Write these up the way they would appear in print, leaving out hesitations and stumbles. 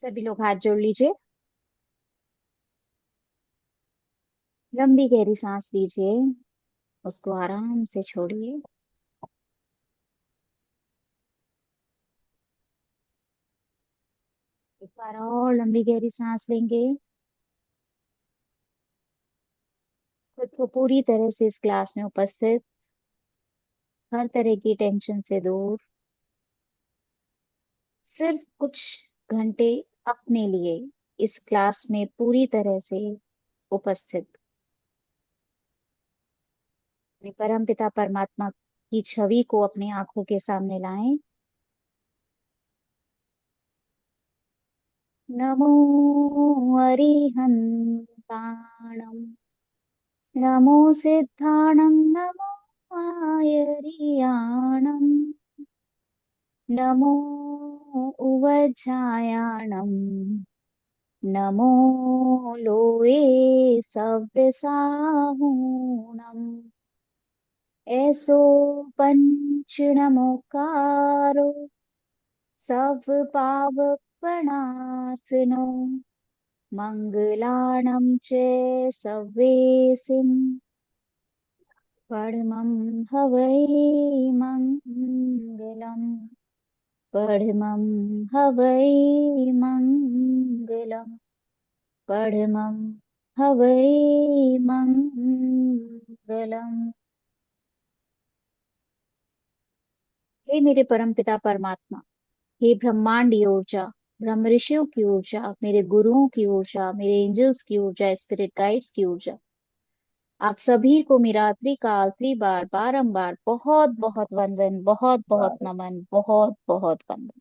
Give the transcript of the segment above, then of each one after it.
सभी लोग हाथ जोड़ लीजिए। लंबी गहरी सांस लीजिए। उसको आराम से छोड़िए। एक बार और लंबी गहरी सांस लेंगे। खुद को पूरी तरह से इस क्लास में उपस्थित, हर तरह की टेंशन से दूर, सिर्फ कुछ घंटे अपने लिए इस क्लास में पूरी तरह से उपस्थित, अपने परम पिता परमात्मा की छवि को अपनी आंखों के सामने लाएं। नमो अरिहंताणम, नमो सिद्धाणं, नमो आयर्याणं, नमो उवज्जायाणं, नमो लोये सव्यसाहूणम्। ऐसो पंच नमोकारो सव पावपणासनो, मंगलाणं च सव्येसिम् परमं हवै मंगलम्, परमं हवै मंगलम्, परमं हवै मंगलम्। हे मेरे परम पिता परमात्मा, हे ब्रह्मांडीय ऊर्जा, ब्रह्म ऋषियों की ऊर्जा, मेरे गुरुओं की ऊर्जा, मेरे एंजल्स की ऊर्जा, स्पिरिट गाइड्स की ऊर्जा, आप सभी को मेरा त्रिकाल त्रिबार बारंबार बहुत बहुत वंदन, बहुत बहुत नमन, बहुत बहुत वंदन।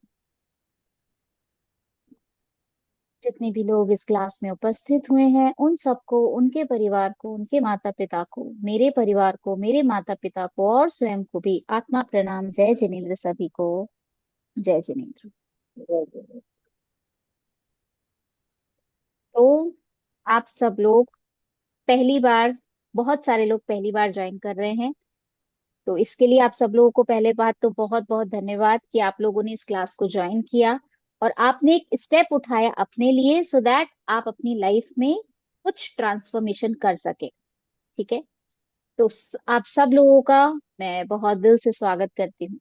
जितने भी लोग इस क्लास में उपस्थित हुए हैं उन सबको, उनके परिवार को, उनके माता पिता को, मेरे परिवार को, मेरे माता पिता को और स्वयं को भी आत्मा प्रणाम। जय जिनेन्द्र सभी को। जय जिनेन्द्र। जय जिनेन्द्र। तो आप सब लोग पहली बार, बहुत सारे लोग पहली बार ज्वाइन कर रहे हैं, तो इसके लिए आप सब लोगों को पहले बात तो बहुत बहुत धन्यवाद कि आप लोगों ने इस क्लास को ज्वाइन किया और आपने एक स्टेप उठाया अपने लिए, सो दैट आप अपनी लाइफ में कुछ ट्रांसफॉर्मेशन कर सके। ठीक है। तो आप सब लोगों का मैं बहुत दिल से स्वागत करती हूँ।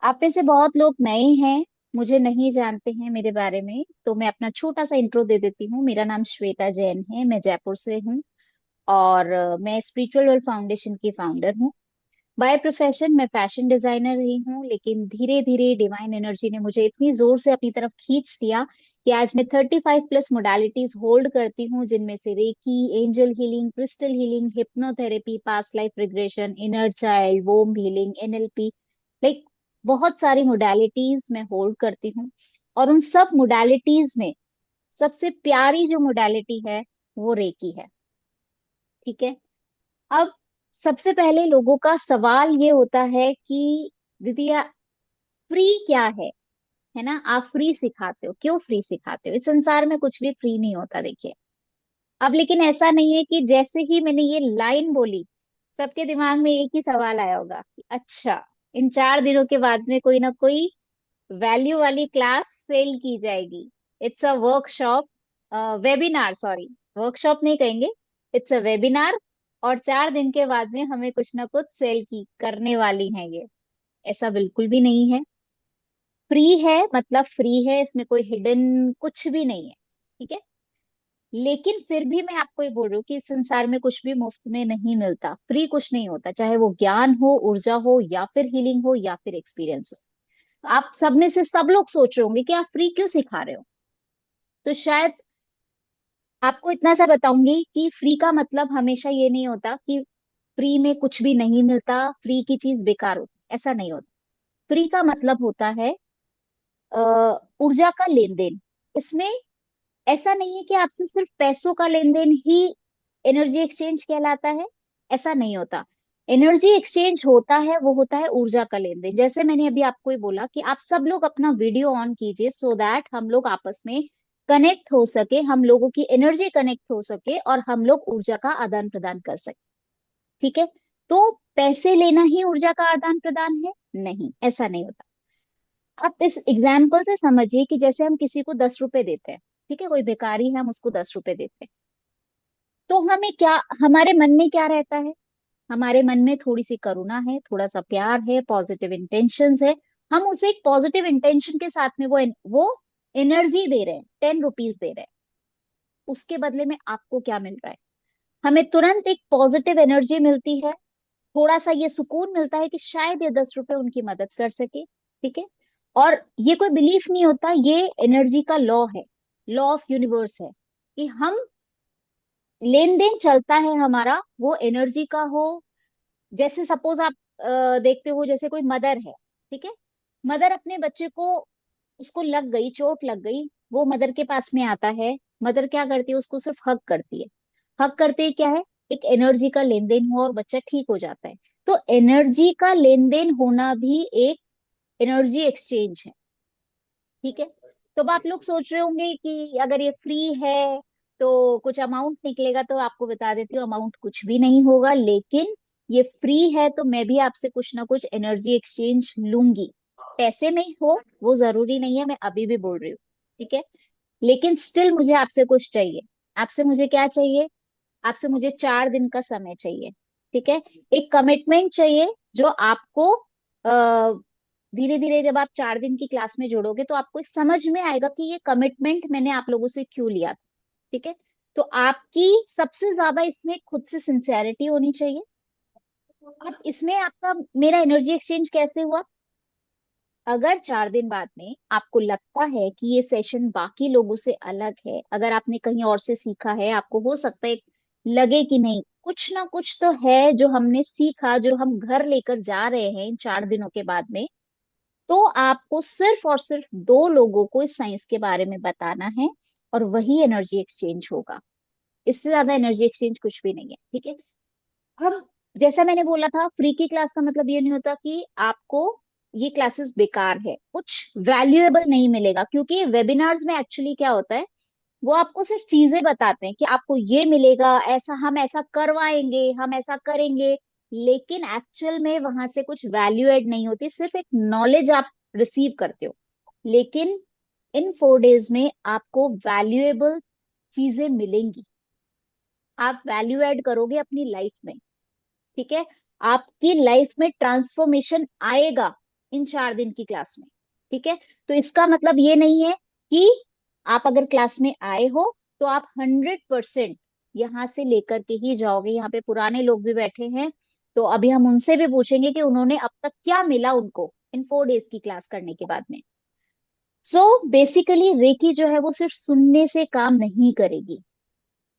आप में से बहुत लोग नए हैं, मुझे नहीं जानते हैं मेरे बारे में, तो मैं अपना छोटा सा इंट्रो दे देती हूँ। मेरा नाम श्वेता जैन है, मैं जयपुर से हूँ और मैं स्पिरिचुअल वर्ल्ड फाउंडेशन की फाउंडर हूँ। बाय प्रोफेशन मैं फैशन डिजाइनर रही हूँ, लेकिन धीरे धीरे डिवाइन एनर्जी ने मुझे इतनी जोर से अपनी तरफ खींच लिया कि आज मैं 35+ मोडालिटीज होल्ड करती हूँ, जिनमें से reiki, angel healing, crystal healing, hypnotherapy, past life regression, inner child, womb healing, NLP, like बहुत सारी मोडालिटीज मैं होल्ड करती हूँ। और उन सब मोडालिटीज में सबसे प्यारी जो मोडालिटी है वो रेकी है। ठीक है। अब सबसे पहले लोगों का सवाल ये होता है कि दीदी फ्री क्या है ना, आप फ्री सिखाते हो, क्यों फ्री सिखाते हो? इस संसार में कुछ भी फ्री नहीं होता, देखिए। अब लेकिन ऐसा नहीं है कि जैसे ही मैंने ये लाइन बोली सबके दिमाग में एक ही सवाल आया होगा कि अच्छा, इन 4 दिनों के बाद में कोई ना कोई वैल्यू वाली क्लास सेल की जाएगी। It's a workshop, webinar, sorry, workshop नहीं कहेंगे, इट्स अ वेबिनार। और 4 दिन के बाद में हमें कुछ ना कुछ सेल की करने वाली है ये। ऐसा बिल्कुल भी नहीं है। फ्री है मतलब फ्री है, इसमें कोई हिडन कुछ भी नहीं है। ठीक है। लेकिन फिर भी मैं आपको ये बोल रही हूँ कि इस संसार में कुछ भी मुफ्त में नहीं मिलता, फ्री कुछ नहीं होता, चाहे वो ज्ञान हो, ऊर्जा हो, या फिर हीलिंग हो, या फिर एक्सपीरियंस हो। आप सब में से सब लोग सोच रहे होंगे कि आप फ्री क्यों सिखा रहे हो। तो शायद आपको इतना सा बताऊंगी कि फ्री का मतलब हमेशा ये नहीं होता कि फ्री में कुछ भी नहीं मिलता, फ्री की चीज बेकार होती, ऐसा नहीं होता। फ्री का मतलब होता है अ, ऊर्जा का लेन देन। इसमें ऐसा नहीं है कि आपसे सिर्फ पैसों का लेन देन ही एनर्जी एक्सचेंज कहलाता है, ऐसा नहीं होता। एनर्जी एक्सचेंज होता है, वो होता है ऊर्जा का लेन देन। जैसे मैंने अभी आपको ये बोला कि आप सब लोग अपना वीडियो ऑन कीजिए सो दैट हम लोग आपस में कनेक्ट हो सके, हम लोगों की एनर्जी कनेक्ट हो सके और हम लोग ऊर्जा का आदान प्रदान कर सके। ठीक है। तो पैसे लेना ही ऊर्जा का आदान प्रदान है? नहीं, ऐसा नहीं होता। आप इस एग्जाम्पल से समझिए कि जैसे हम किसी को 10 रुपए देते हैं, ठीक है, कोई भिखारी है, हम उसको 10 रुपए देते हैं, तो हमें क्या, हमारे मन में क्या रहता है? हमारे मन में थोड़ी सी करुणा है, थोड़ा सा प्यार है, पॉजिटिव इंटेंशंस है। हम उसे एक पॉजिटिव इंटेंशन के साथ में वो एनर्जी दे रहे हैं, 10 रुपीज दे रहे हैं। उसके बदले में आपको क्या मिल रहा है? हमें तुरंत एक पॉजिटिव एनर्जी मिलती है, थोड़ा सा ये सुकून मिलता है कि शायद ये 10 रुपए उनकी मदद कर सके। ठीक है। और ये कोई बिलीफ नहीं होता, ये एनर्जी का लॉ है, लॉ ऑफ यूनिवर्स है, कि हम लेन देन चलता है हमारा, वो एनर्जी का हो। जैसे सपोज आप देखते हो, जैसे कोई मदर है, ठीक है, मदर अपने बच्चे को, उसको लग गई, चोट लग गई, वो मदर के पास में आता है। मदर क्या करती है? उसको सिर्फ हग करती है। हग करते ही क्या है? एक एनर्जी का लेन देन हुआ और बच्चा ठीक हो जाता है। तो एनर्जी का लेन देन होना भी एक एनर्जी एक्सचेंज है। ठीक है। तो अब आप लोग सोच रहे होंगे कि अगर ये फ्री है तो कुछ अमाउंट निकलेगा, तो आपको बता देती हूँ, अमाउंट कुछ भी नहीं होगा, लेकिन ये फ्री है तो मैं भी आपसे कुछ ना कुछ एनर्जी एक्सचेंज लूंगी। पैसे में हो वो जरूरी नहीं है, मैं अभी भी बोल रही हूँ। ठीक है। लेकिन स्टिल मुझे आपसे कुछ चाहिए। आपसे मुझे क्या चाहिए? आपसे मुझे 4 दिन का समय चाहिए। ठीक है। एक कमिटमेंट चाहिए, जो आपको धीरे धीरे जब आप 4 दिन की क्लास में जुड़ोगे तो आपको समझ में आएगा कि ये कमिटमेंट मैंने आप लोगों से क्यों लिया था। ठीक है। तो आपकी सबसे ज्यादा इसमें खुद से सिंसियरिटी होनी चाहिए। अब इसमें आपका मेरा एनर्जी एक्सचेंज कैसे हुआ? अगर 4 दिन बाद में आपको लगता है कि ये सेशन बाकी लोगों से अलग है, अगर आपने कहीं और से सीखा है, आपको हो सकता है लगे कि नहीं, कुछ ना कुछ तो है जो हमने सीखा, जो हम घर लेकर जा रहे हैं इन 4 दिनों के बाद में, तो आपको सिर्फ और सिर्फ 2 लोगों को इस साइंस के बारे में बताना है, और वही एनर्जी एक्सचेंज होगा। इससे ज्यादा एनर्जी एक्सचेंज कुछ भी नहीं है। ठीक है। अब जैसा मैंने बोला था, फ्री की क्लास का मतलब ये नहीं होता कि आपको ये क्लासेस बेकार है, कुछ वैल्यूएबल नहीं मिलेगा, क्योंकि वेबिनार्स में एक्चुअली क्या होता है, वो आपको सिर्फ चीजें बताते हैं कि आपको ये मिलेगा, ऐसा हम ऐसा करवाएंगे, हम ऐसा करेंगे, लेकिन एक्चुअल में वहां से कुछ वैल्यू एड नहीं होती, सिर्फ एक नॉलेज आप रिसीव करते हो। लेकिन इन 4 डेज में आपको वैल्यूएबल चीजें मिलेंगी, आप वैल्यू ऐड करोगे अपनी लाइफ में। ठीक है। आपकी लाइफ में ट्रांसफॉर्मेशन आएगा इन 4 दिन की क्लास में। ठीक है। तो इसका मतलब ये नहीं है कि आप अगर क्लास में आए हो तो आप 100% यहाँ से लेकर के ही जाओगे। यहाँ पे पुराने लोग भी बैठे हैं, तो अभी हम उनसे भी पूछेंगे कि उन्होंने अब तक क्या मिला उनको इन 4 डेज की क्लास करने के बाद में। सो बेसिकली रेकी जो है वो सिर्फ सुनने से काम नहीं करेगी,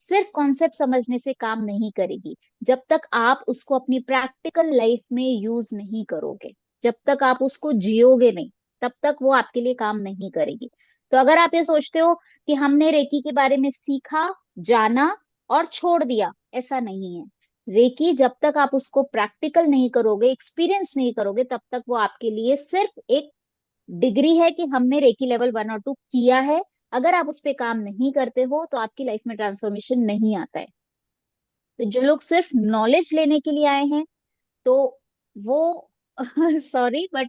सिर्फ कॉन्सेप्ट समझने से काम नहीं करेगी। जब तक आप उसको अपनी प्रैक्टिकल लाइफ में यूज नहीं करोगे, जब तक आप उसको जियोगे नहीं, तब तक वो आपके लिए काम नहीं करेगी। तो अगर आप ये सोचते हो कि हमने रेकी के बारे में सीखा, जाना और छोड़ दिया, ऐसा नहीं है। रेकी जब तक आप उसको प्रैक्टिकल नहीं करोगे, एक्सपीरियंस नहीं करोगे, तब तक वो आपके लिए सिर्फ एक डिग्री है कि हमने रेकी लेवल 1 और 2 किया है। अगर आप उस पे काम नहीं करते हो तो आपकी लाइफ में ट्रांसफॉर्मेशन नहीं आता है। तो जो लोग सिर्फ नॉलेज लेने के लिए आए हैं, तो वो सॉरी बट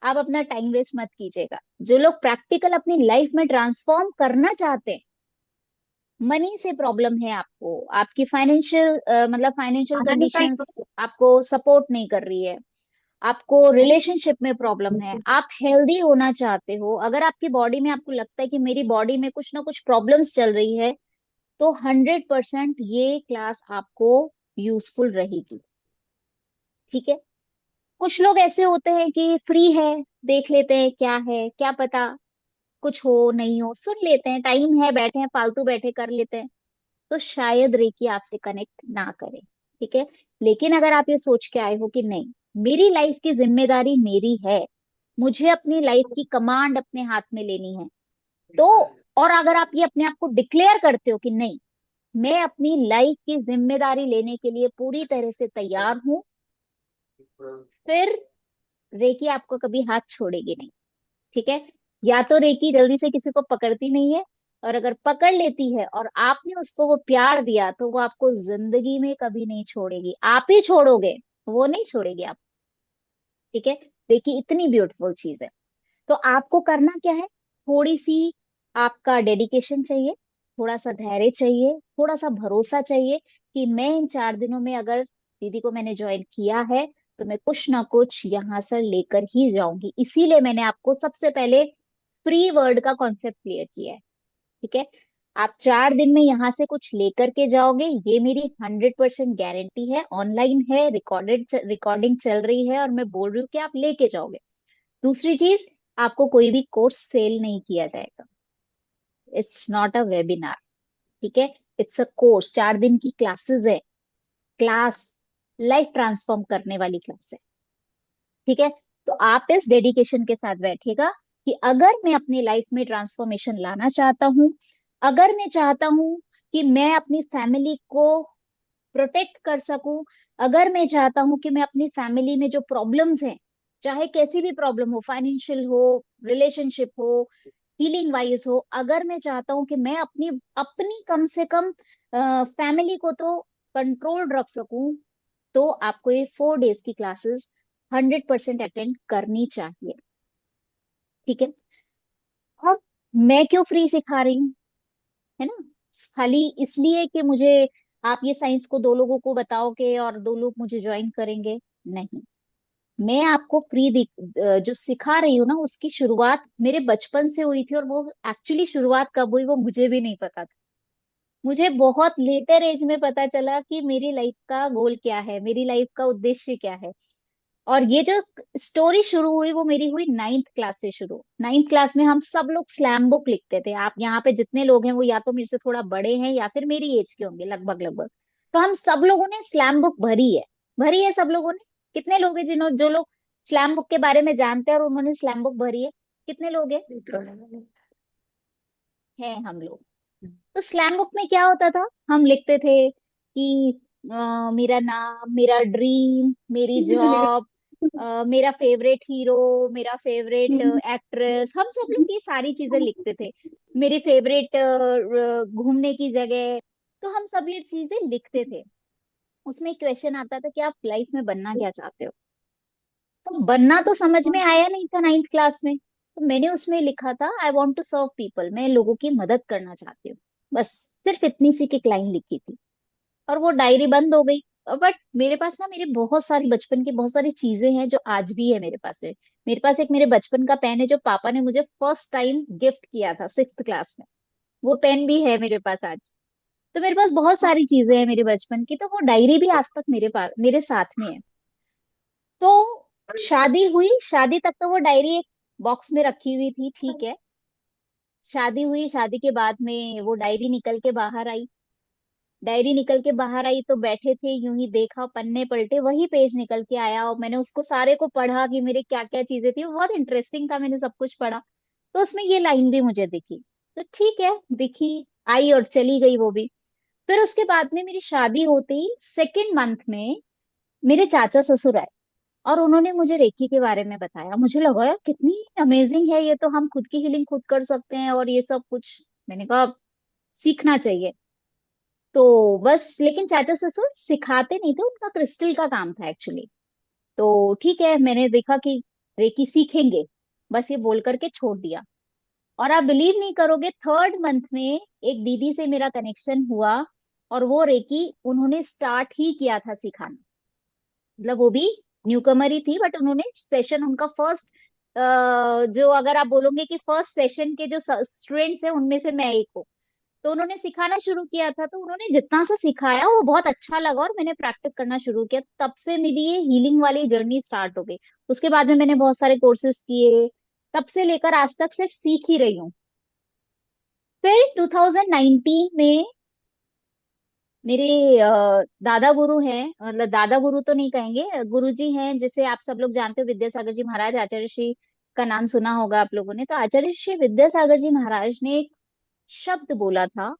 आप अपना टाइम वेस्ट मत कीजिएगा। जो लोग प्रैक्टिकल अपनी लाइफ में ट्रांसफॉर्म करना चाहते हैं, मनी से प्रॉब्लम है आपको, आपकी फाइनेंशियल मतलब फाइनेंशियल कंडीशंस आपको सपोर्ट नहीं कर रही है, आपको रिलेशनशिप में प्रॉब्लम है, आप हेल्दी होना चाहते हो, अगर आपकी बॉडी में आपको लगता है कि मेरी बॉडी में कुछ ना कुछ प्रॉब्लम्स चल रही है, तो 100% ये क्लास आपको यूजफुल रहेगी। ठीक है। कुछ लोग ऐसे होते हैं कि फ्री है, देख लेते हैं क्या है, क्या पता कुछ हो नहीं हो, सुन लेते हैं, टाइम है, बैठे हैं, फालतू बैठे कर लेते हैं, तो शायद रेकी आपसे कनेक्ट ना करे। ठीक है। लेकिन अगर आप ये सोच के आए हो कि नहीं, मेरी लाइफ की जिम्मेदारी मेरी है, मुझे अपनी लाइफ की कमांड अपने हाथ में लेनी है, तो और अगर आप ये अपने आप को डिक्लेयर करते हो कि नहीं, मैं अपनी लाइफ की जिम्मेदारी लेने के लिए पूरी तरह से तैयार हूं, फिर रेकी आपको कभी हाथ छोड़ेगी नहीं। ठीक है। या तो रेकी जल्दी से किसी को पकड़ती नहीं है, और अगर पकड़ लेती है और आपने उसको वो प्यार दिया तो वो आपको जिंदगी में कभी नहीं छोड़ेगी, आप ही छोड़ोगे, वो नहीं छोड़ेगी आप। ठीक है। देखिए इतनी ब्यूटीफुल चीज है। तो आपको करना क्या है, थोड़ी सी आपका डेडिकेशन चाहिए, थोड़ा सा धैर्य चाहिए, थोड़ा सा भरोसा चाहिए कि मैं इन 4 दिनों में अगर दीदी को मैंने ज्वाइन किया है तो मैं कुछ ना कुछ यहाँ से लेकर ही जाऊंगी। इसीलिए मैंने आपको सबसे पहले फ्री वर्ड का कॉन्सेप्ट क्लियर किया है। ठीक है। आप 4 दिन में यहाँ से कुछ लेकर के जाओगे, ये मेरी 100% गारंटी है। ऑनलाइन है, रिकॉर्डिंग चल रही है और मैं बोल रही हूँ कि आप लेके जाओगे। दूसरी चीज, आपको कोई भी कोर्स सेल नहीं किया जाएगा। It's not a webinar. ठीक है। इट्स अ कोर्स, 4 दिन की क्लासेस है। क्लास लाइफ ट्रांसफॉर्म करने वाली क्लास है। ठीक है। तो आप इस डेडिकेशन के साथ बैठिएगा कि अगर मैं अपनी लाइफ में ट्रांसफॉर्मेशन लाना चाहता हूँ, अगर मैं चाहता हूँ कि मैं अपनी फैमिली को प्रोटेक्ट कर सकूं, अगर मैं चाहता हूं कि मैं अपनी फैमिली में जो प्रॉब्लम्स हैं, चाहे कैसी भी प्रॉब्लम हो, फाइनेंशियल हो, रिलेशनशिप हो, हीलिंग वाइज हो, अगर मैं चाहता हूं कि मैं अपनी अपनी कम से कम फैमिली को तो कंट्रोल रख सकूं, तो आपको ये 4 डेज की क्लासेस 100% अटेंड करनी चाहिए। ठीक है। अब मैं क्यों फ्री सिखा रही हूँ, है ना? खाली इसलिए कि मुझे आप ये साइंस को 2 लोगों को बताओगे और 2 लोग मुझे ज्वाइन करेंगे, नहीं। मैं आपको जो सिखा रही हूँ ना, उसकी शुरुआत मेरे बचपन से हुई थी, और वो एक्चुअली शुरुआत कब हुई वो मुझे भी नहीं पता था। मुझे बहुत लेटर एज में पता चला कि मेरी लाइफ का गोल क्या है, मेरी लाइफ का उद्देश्य क्या है। और ये जो स्टोरी शुरू हुई वो मेरी हुई 9th क्लास से शुरू। 9th क्लास में हम सब लोग स्लैम बुक लिखते थे। आप यहाँ पे जितने लोग हैं वो या तो मेरे से थोड़ा बड़े हैं या फिर मेरी एज के होंगे, लगभग लगभग। तो हम सब लोगों ने स्लैम बुक भरी है, भरी है सब लोगों ने। कितने लोग हैं जिन्होंने, जो लोग स्लैम बुक के बारे में जानते हैं और उन्होंने स्लैम बुक भरी है? कितने लोग हैं हम लोग। तो स्लैम बुक में क्या होता था, हम लिखते थे कि मेरा नाम, मेरा ड्रीम, मेरी जॉब, मेरा फेवरेट हीरो, मेरा फेवरेट एक्ट्रेस, हम सब लोग ये सारी चीजें लिखते थे। मेरी फेवरेट घूमने की जगह। तो हम सब ये चीजें लिखते थे। उसमें क्वेश्चन आता था कि आप लाइफ में बनना क्या चाहते हो। तो बनना तो समझ में आया नहीं था 9th क्लास में, तो मैंने उसमें लिखा था I want to serve people, मैं लोगों की मदद करना चाहती हूँ। बस सिर्फ इतनी सी की लाइन लिखी थी, और वो डायरी बंद हो गई। बट मेरे पास ना, मेरे बहुत सारी बचपन की बहुत सारी चीजें हैं जो आज भी है मेरे पास है। मेरे पास एक मेरे बचपन का पेन है जो पापा ने मुझे फर्स्ट टाइम गिफ्ट किया था 6th क्लास में। वो पेन भी है मेरे पास आज। तो मेरे पास बहुत सारी चीजें हैं मेरे बचपन की, तो वो डायरी भी आज तक मेरे पास, मेरे साथ में है। तो शादी हुई, शादी तक तो वो डायरी एक बॉक्स में रखी हुई थी, ठीक है। शादी हुई, शादी के बाद में वो डायरी निकल के बाहर आई। डायरी निकल के बाहर आई तो बैठे थे, यूं ही देखा, पन्ने पलटे, वही पेज निकल के आया और मैंने उसको सारे को पढ़ा कि मेरे क्या क्या चीजें थी। वो बहुत इंटरेस्टिंग था, मैंने सब कुछ पढ़ा। तो उसमें ये लाइन भी मुझे दिखी। तो ठीक है, दिखी, आई और चली गई वो भी। फिर उसके बाद में मेरी शादी होते ही 2nd मंथ में मेरे चाचा ससुर आए, और उन्होंने मुझे रेकी के बारे में बताया। मुझे लगा यार कितनी अमेजिंग है ये, तो हम खुद की हीलिंग खुद कर सकते हैं और ये सब कुछ। मैंने कहा सीखना चाहिए। तो बस, लेकिन चाचा ससुर सिखाते नहीं थे, उनका क्रिस्टल का काम था एक्चुअली। तो ठीक है, मैंने देखा कि रेकी सीखेंगे, बस ये बोल करके छोड़ दिया। और आप बिलीव नहीं करोगे, 3rd मंथ में एक दीदी से मेरा कनेक्शन हुआ, और वो रेकी उन्होंने स्टार्ट ही किया था सिखाना। मतलब वो भी न्यूकमर ही थी, बट उन्होंने सेशन, उनका फर्स्ट, जो अगर आप बोलोगे कि फर्स्ट सेशन के जो स्टूडेंट्स हैं उनमें से मैं एक हूँ। तो उन्होंने सिखाना शुरू किया था, तो उन्होंने जितना सा सिखाया वो बहुत अच्छा लगा और मैंने प्रैक्टिस करना शुरू किया। तब से मेरी ये हीलिंग वाली जर्नी स्टार्ट हो गई। उसके बाद में मैंने बहुत सारे कोर्सेज किए, तब से लेकर आज तक सिर्फ सीख ही रही हूँ। फिर 2019 में मेरे दादा गुरु हैं, मतलब दादा गुरु तो नहीं कहेंगे, गुरु जी हैं, जिसे आप सब लोग जानते हो, विद्यासागर जी महाराज, आचार्य श्री का नाम सुना होगा आप लोगों ने। तो आचार्य श्री विद्यासागर जी महाराज ने एक शब्द बोला था,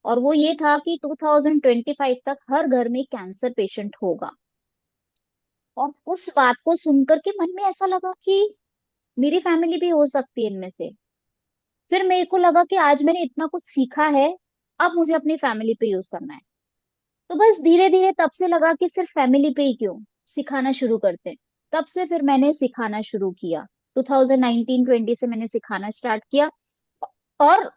और वो ये था कि 2025 तक हर घर में कैंसर पेशेंट होगा। और उस बात को सुनकर के मन में ऐसा लगा कि मेरी फैमिली भी हो सकती है इनमें से। फिर मेरे को लगा कि आज मैंने इतना कुछ सीखा है, अब मुझे अपनी फैमिली पे यूज करना है। तो बस धीरे धीरे तब से लगा कि सिर्फ फैमिली पे ही क्यों, सिखाना शुरू करते हैं। तब से फिर मैंने सिखाना शुरू किया। 2019-20 से मैंने सिखाना स्टार्ट किया। और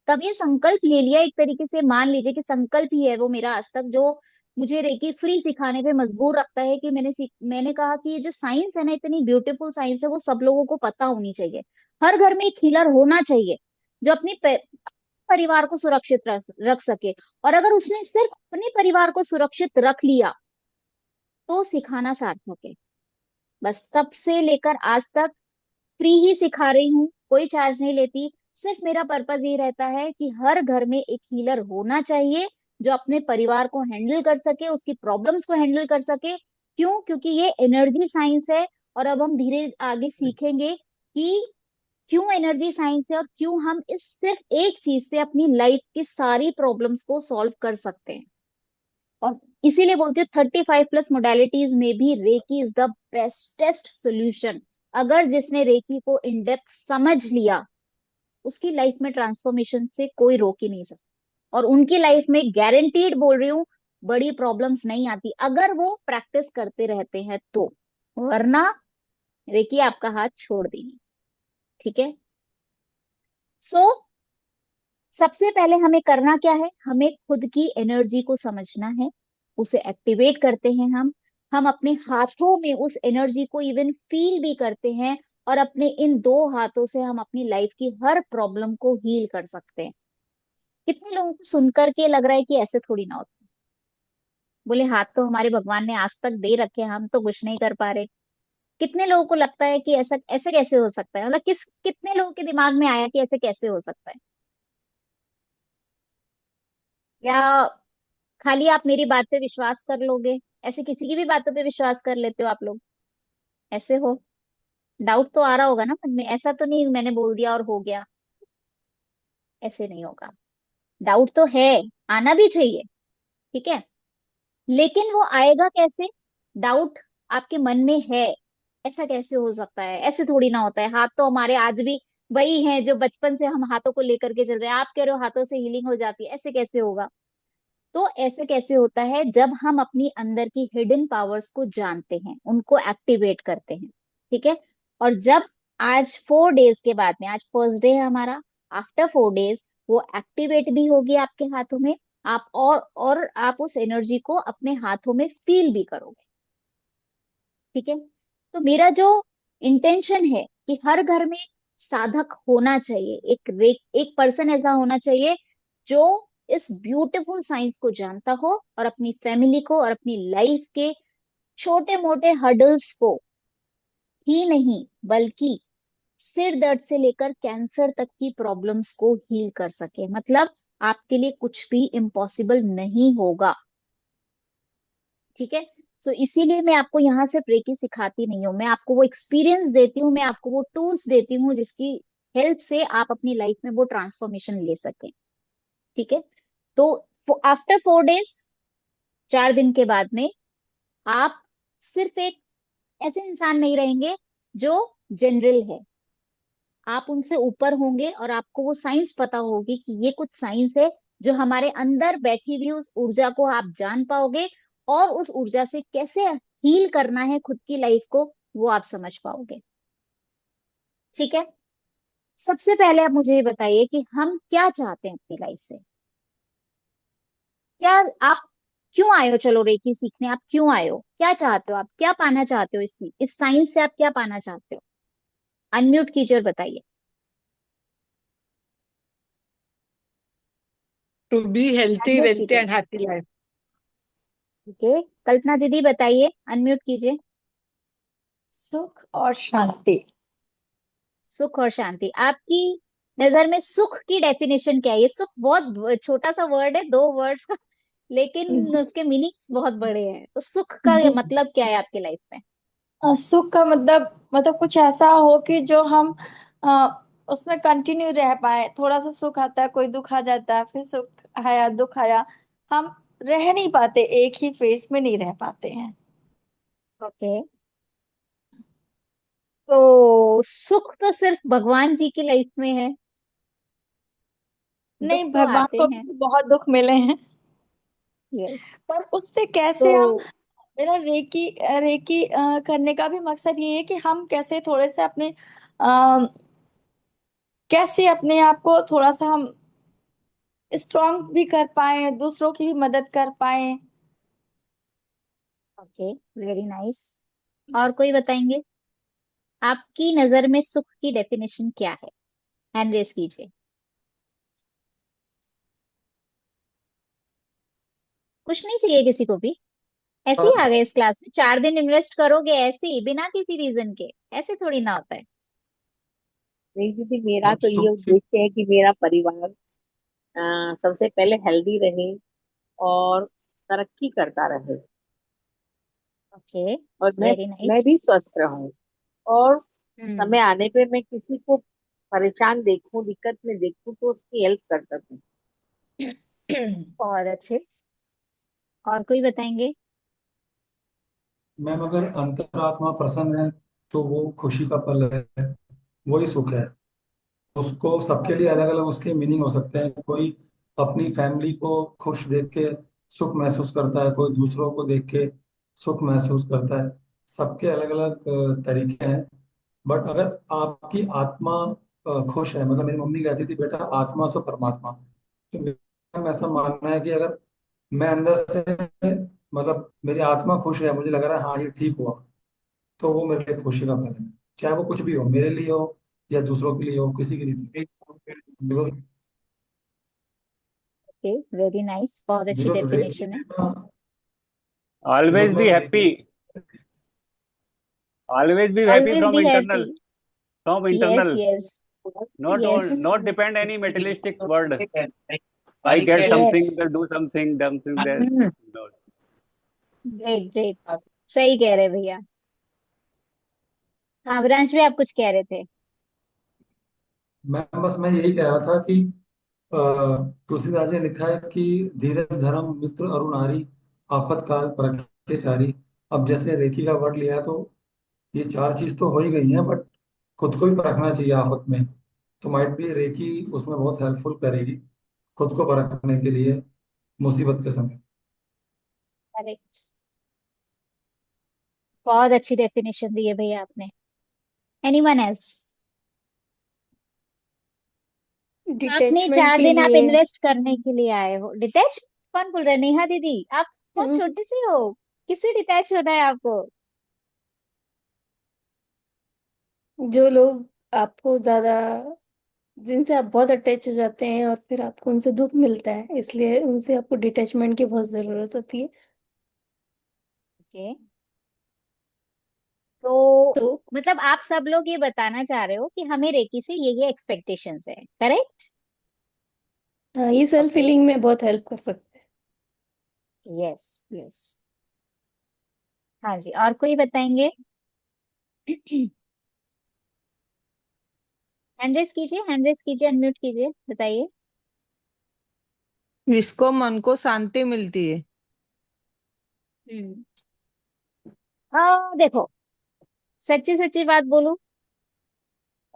तब ये संकल्प ले लिया, एक तरीके से मान लीजिए कि संकल्प ही है वो मेरा आज तक, जो मुझे रेकी फ्री सिखाने पे मजबूर रखता है, कि मैंने कहा कि ये जो साइंस है ना, इतनी ब्यूटीफुल साइंस है, वो सब लोगों को पता होनी चाहिए। हर घर में एक हीलर होना चाहिए जो अपनी परिवार को सुरक्षित रख सके। और अगर उसने सिर्फ अपने परिवार को सुरक्षित रख लिया तो सिखाना सार्थक है। बस तब से लेकर आज तक फ्री ही सिखा रही हूँ, कोई चार्ज नहीं लेती। सिर्फ मेरा पर्पस ये रहता है कि हर घर में एक हीलर होना चाहिए जो अपने परिवार को हैंडल कर सके, उसकी प्रॉब्लम्स को हैंडल कर सके। क्यों? क्योंकि ये एनर्जी साइंस है। और अब हम धीरे आगे सीखेंगे कि क्यों एनर्जी साइंस है और क्यों हम इस सिर्फ एक चीज से अपनी लाइफ की सारी प्रॉब्लम्स को सॉल्व कर सकते हैं। और इसीलिए बोलती हूँ 35+ मोडालिटीज में भी reiki is the bestest solution. अगर जिसने रेकी को इन डेप्थ समझ लिया, उसकी लाइफ में ट्रांसफॉर्मेशन से कोई रोक ही नहीं सकता। और उनकी लाइफ में गारंटीड बोल रही हूँ, बड़ी प्रॉब्लम्स नहीं आती अगर वो प्रैक्टिस करते रहते हैं तो। वरना रेकी आपका हाथ छोड़ देगी। ठीक है। सो सबसे पहले हमें करना क्या है, हमें खुद की एनर्जी को समझना है, उसे एक्टिवेट करते हैं हम अपने हाथों में उस एनर्जी को इवन फील भी करते हैं। और अपने इन दो हाथों से हम अपनी लाइफ की हर प्रॉब्लम को हील कर सकते हैं। कितने लोगों को सुनकर के लग रहा है कि ऐसे थोड़ी ना होता। बोले हाथ तो हमारे भगवान ने आज तक दे रखे हैं, हम तो कुछ नहीं कर पा रहे। कितने लोगों को लगता है कि ऐसा ऐसे कैसे हो सकता है, मतलब कितने लोगों के दिमाग में आया कि ऐसे कैसे हो सकता है? या खाली आप मेरी बात पे विश्वास कर लोगे? ऐसे किसी की भी बातों पे विश्वास कर लेते हो आप लोग? ऐसे हो? डाउट तो आ रहा होगा ना मन में, ऐसा तो नहीं मैंने बोल दिया और हो गया। ऐसे नहीं होगा। डाउट तो है, आना भी चाहिए। ठीक है। लेकिन वो आएगा कैसे? डाउट आपके मन में है, ऐसा कैसे हो सकता है, ऐसे थोड़ी ना होता है। हाथ तो हमारे आज भी वही हैं जो बचपन से हम हाथों को लेकर के चल रहे हैं। आप कह रहे हो हाथों से हीलिंग हो जाती है, ऐसे कैसे होगा? तो ऐसे कैसे होता है? जब हम अपनी अंदर की हिडन पावर्स को जानते हैं, उनको एक्टिवेट करते हैं। ठीक है। और जब आज 4 डेज के बाद में, आज फर्स्ट डे है हमारा, आफ्टर 4 डेज वो एक्टिवेट भी होगी आपके हाथों में। आप और आप उस एनर्जी को अपने हाथों में फील भी करोगे। ठीक है। तो मेरा जो इंटेंशन है कि हर घर में साधक होना चाहिए, एक पर्सन ऐसा होना चाहिए जो इस ब्यूटीफुल साइंस को जानता हो और अपनी फैमिली को और अपनी लाइफ के छोटे मोटे हर्डल्स को ही नहीं, बल्कि सिर दर्द से लेकर कैंसर तक की प्रॉब्लम्स को हील कर सके। मतलब आपके लिए कुछ भी इम्पॉसिबल नहीं होगा। ठीक है। सो इसीलिए मैं आपको यहाँ से रेकी सिखाती नहीं हूँ, मैं आपको वो एक्सपीरियंस देती हूँ, मैं आपको वो टूल्स देती हूँ जिसकी हेल्प से आप अपनी लाइफ में वो ट्रांसफॉर्मेशन ले सकें। ठीक है। तो आफ्टर 4 डेज, 4 दिन के बाद में, आप सिर्फ एक ऐसे इंसान नहीं रहेंगे जो जनरल है। आप उनसे ऊपर होंगे और आपको वो साइंस पता होगी कि ये कुछ साइंस है जो हमारे अंदर बैठी हुई उस ऊर्जा को आप जान पाओगे। और उस ऊर्जा से कैसे हील करना है खुद की लाइफ को, वो आप समझ पाओगे। ठीक है। सबसे पहले आप मुझे ये बताइए कि हम क्या चाहते हैं अपनी लाइफ से। क्या आप क्यों आए हो? चलो रेकी सीखने आप क्यों आए हो? क्या चाहते हो? आप क्या पाना चाहते हो? इस साइंस से आप क्या पाना चाहते हो? अनम्यूट कीजिए और बताइए। To be healthy unmute wealthy कीजिए। And happy life. ठीक है। कल्पना दीदी बताइए, अनम्यूट कीजिए। सुख और शांति। सुख और शांति। आपकी नजर में सुख की डेफिनेशन क्या है? ये सुख बहुत छोटा सा वर्ड है, 2 वर्ड्स का, लेकिन उसके मीनिंग्स बहुत बड़े हैं। तो सुख का ये मतलब क्या है आपकी लाइफ में? सुख का मतलब कुछ ऐसा हो कि जो हम उसमें कंटिन्यू रह पाए। थोड़ा सा सुख आता है, कोई दुख आ जाता है, फिर सुख आया, दुख आया, हम रह नहीं पाते, एक ही फेस में नहीं रह पाते हैं। ओके। तो सुख तो सिर्फ भगवान जी की लाइफ में है, दुख नहीं, तो भगवान आते को हैं। भी बहुत दुख मिले हैं। यस। पर उससे कैसे हम, तो मेरा रेकी रेकी करने का भी मकसद ये है कि हम कैसे थोड़े से अपने अ, कैसे अपने आप को थोड़ा सा हम स्ट्रांग भी कर पाए, दूसरों की भी मदद कर पाए। Okay, very nice. और कोई बताएंगे, आपकी नजर में सुख की डेफिनेशन क्या है? हैंड रेस कीजिए। कुछ नहीं चाहिए किसी को भी? ऐसे ही बस आ गए इस क्लास में, 4 दिन इन्वेस्ट करोगे ऐसे ही बिना किसी रीजन के? ऐसे थोड़ी ना होता है। नहीं दीदी, मेरा बस तो ये सुख की उद्देश्य है कि मेरा परिवार सबसे पहले हेल्दी रहे और तरक्की करता रहे, ओके, और वेरी मैं नाइस। भी स्वस्थ रहूं, और हम्म। समय आने पे मैं किसी को परेशान देखूं, दिक्कत में देखूं, तो उसकी हेल्प कर सकूं। बहुत अच्छे। और कोई बताएंगे? मैम, अगर अंतरात्मा प्रसन्न है तो वो खुशी का पल है, वही सुख है। उसको सबके लिए अलग अलग उसके मीनिंग हो सकते हैं। कोई अपनी फैमिली को खुश देख के सुख महसूस करता है, कोई दूसरों को देख के सुख महसूस करता है। सबके अलग अलग तरीके हैं। बट अगर आपकी आत्मा खुश है, मतलब मेरी मम्मी कहती थी बेटा आत्मा सो परमात्मा, तो मेरा ऐसा मानना है कि अगर मैं अंदर से, मतलब मेरी आत्मा खुश है, मुझे लग रहा है हाँ ये ठीक हुआ, तो वो मेरे लिए खुशी का पल है। चाहे वो कुछ भी हो, मेरे लिए हो या दूसरों के लिए हो, किसी के लिए भी। बिकॉज ओके, वेरी नाइस, बहुत अच्छी बिकॉज रेकी डेफिनेशन है। में ना, because Always be ma'am reiki, happy. Always be happy always from be happy. internal. From yes internal. Yes Not yes. on, not depend any materialistic word. I get yes, something, then do something, something that. No. Great great, सही कह रहे भैया। हाँ branch में आप कुछ कह रहे थे? मैं यही कह रहा था कि अ, तुलसीदास जी ने लिखा है कि धीरज धर्म मित्र अरु नारी, आफत काल परखे चारी। अब जैसे रेकी का वर्ड लिया है, तो ये चार चीज तो हो ही गई हैं, बट खुद को भी परखना चाहिए आफत में। तो माइट भी रेकी उसमें बहुत हेल्पफुल करेगी, खुद को परखने के लिए मुसीबत के समय। करेक्ट। बहुत अच्छी डेफिनेशन दी है भैया आपने। Anyone else? आपने डिटैचमेंट चार के दिन आप लिए। इन्वेस्ट करने के लिए आए हो, डिटैच? कौन बोल रहा है? नेहा दीदी, आप बहुत हम्म, छोटे से हो, किससे डिटैच होना है आपको? जो लोग आपको ज्यादा, जिनसे आप बहुत अटैच हो जाते हैं और फिर आपको उनसे दुख मिलता है, इसलिए उनसे आपको डिटैचमेंट की बहुत जरूरत होती है। ओके। तो तो मतलब आप सब लोग ये बताना चाह रहे हो कि हमें रेकी से ये एक्सपेक्टेशंस है, करेक्ट? हाँ, ये सेल्फ ओके। हीलिंग में बहुत हेल्प कर सकता है। Yes yes. हाँ जी, और कोई बताएंगे? हैंड रेस कीजिए, हैंड रेस कीजिए, अनम्यूट कीजिए, बताइए। इसको मन को शांति मिलती है। हम्म। देखो, सच्ची सच्ची बात बोलूं,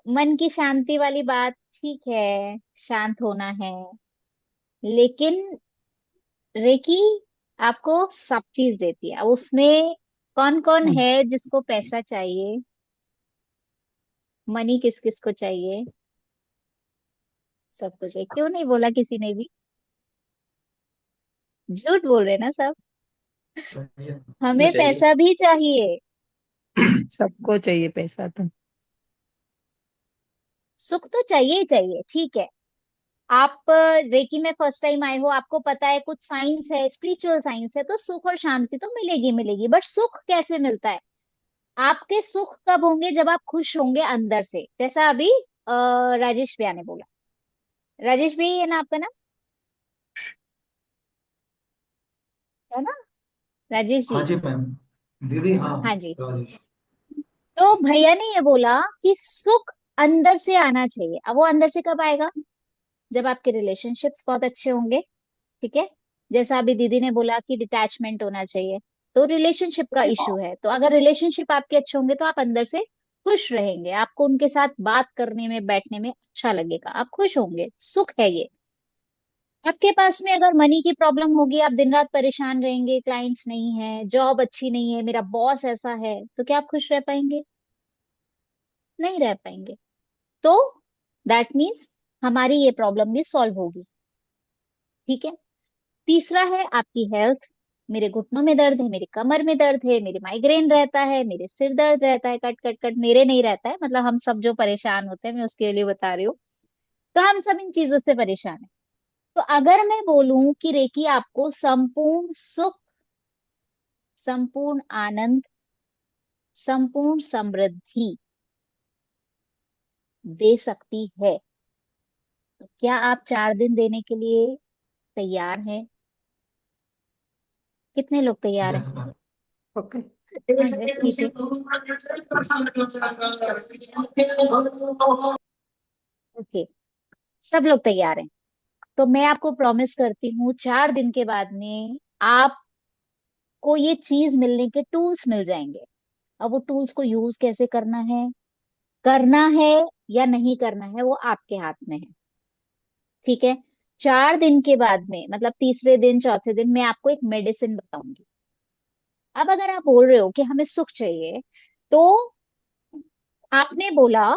मन की शांति वाली बात ठीक है, शांत होना है, लेकिन रेकी आपको सब चीज देती है। अब उसमें कौन कौन है जिसको पैसा चाहिए, मनी किस किस को चाहिए, सब कुछ है। क्यों नहीं बोला किसी ने भी? झूठ बोल रहे ना सब? चाहिए तो हमें चाहिए। पैसा भी चाहिए, सबको चाहिए पैसा तो। सुख तो चाहिए ही चाहिए, ठीक है। आप रेकी में फर्स्ट टाइम आए हो, आपको पता है कुछ साइंस है, स्पिरिचुअल साइंस है, तो सुख और शांति तो मिलेगी मिलेगी, बट सुख कैसे मिलता है? आपके सुख कब होंगे? जब आप खुश होंगे अंदर से, जैसा अभी राजेश भैया ने बोला। राजेश भी है ना आपका नाम? है ना, राजेश हाँ जी? जी मैम। दीदी हाँ। हाँ जी। राजेश। तो भैया ने ये बोला कि सुख अंदर से आना चाहिए। अब वो अंदर से कब आएगा? जब आपके रिलेशनशिप्स बहुत अच्छे होंगे, ठीक है। जैसा अभी दीदी ने बोला कि डिटैचमेंट होना चाहिए, तो रिलेशनशिप का इशू है, तो अगर रिलेशनशिप आपके अच्छे होंगे तो आप अंदर से खुश रहेंगे, आपको उनके साथ बात करने में बैठने में अच्छा लगेगा, आप खुश होंगे, सुख है ये। आपके पास में अगर मनी की प्रॉब्लम होगी, आप दिन रात परेशान रहेंगे, क्लाइंट्स नहीं है, जॉब अच्छी नहीं है, मेरा बॉस ऐसा है, तो क्या आप खुश रह पाएंगे? नहीं रह पाएंगे। तो दैट मीन्स हमारी ये प्रॉब्लम भी सॉल्व होगी। ठीक है। तीसरा है आपकी हेल्थ। मेरे घुटनों में दर्द है, मेरी कमर में दर्द है, मेरे माइग्रेन रहता है, मेरे सिर दर्द रहता है, कट कट कट, मेरे नहीं रहता है, मतलब हम सब जो परेशान होते हैं, मैं उसके लिए बता रही हूँ। तो हम सब इन चीजों से परेशान है। तो अगर मैं बोलूं कि रेकी आपको संपूर्ण सुख, संपूर्ण आनंद, संपूर्ण समृद्धि दे सकती है, तो क्या आप 4 दिन देने के लिए तैयार हैं? कितने लोग तैयार हैं? Yes ma'am. ओके। हाँ, यस कीजिए। ओके, सब लोग तैयार हैं। तो मैं आपको प्रॉमिस करती हूँ, 4 दिन के बाद में आपको ये चीज मिलने के टूल्स मिल जाएंगे। अब वो टूल्स को यूज कैसे करना है या नहीं करना है, वो आपके हाथ में है। ठीक है। 4 दिन के बाद में, मतलब तीसरे दिन चौथे दिन, मैं आपको एक मेडिसिन बताऊंगी। अब अगर आप बोल रहे हो कि हमें सुख चाहिए, तो आपने बोला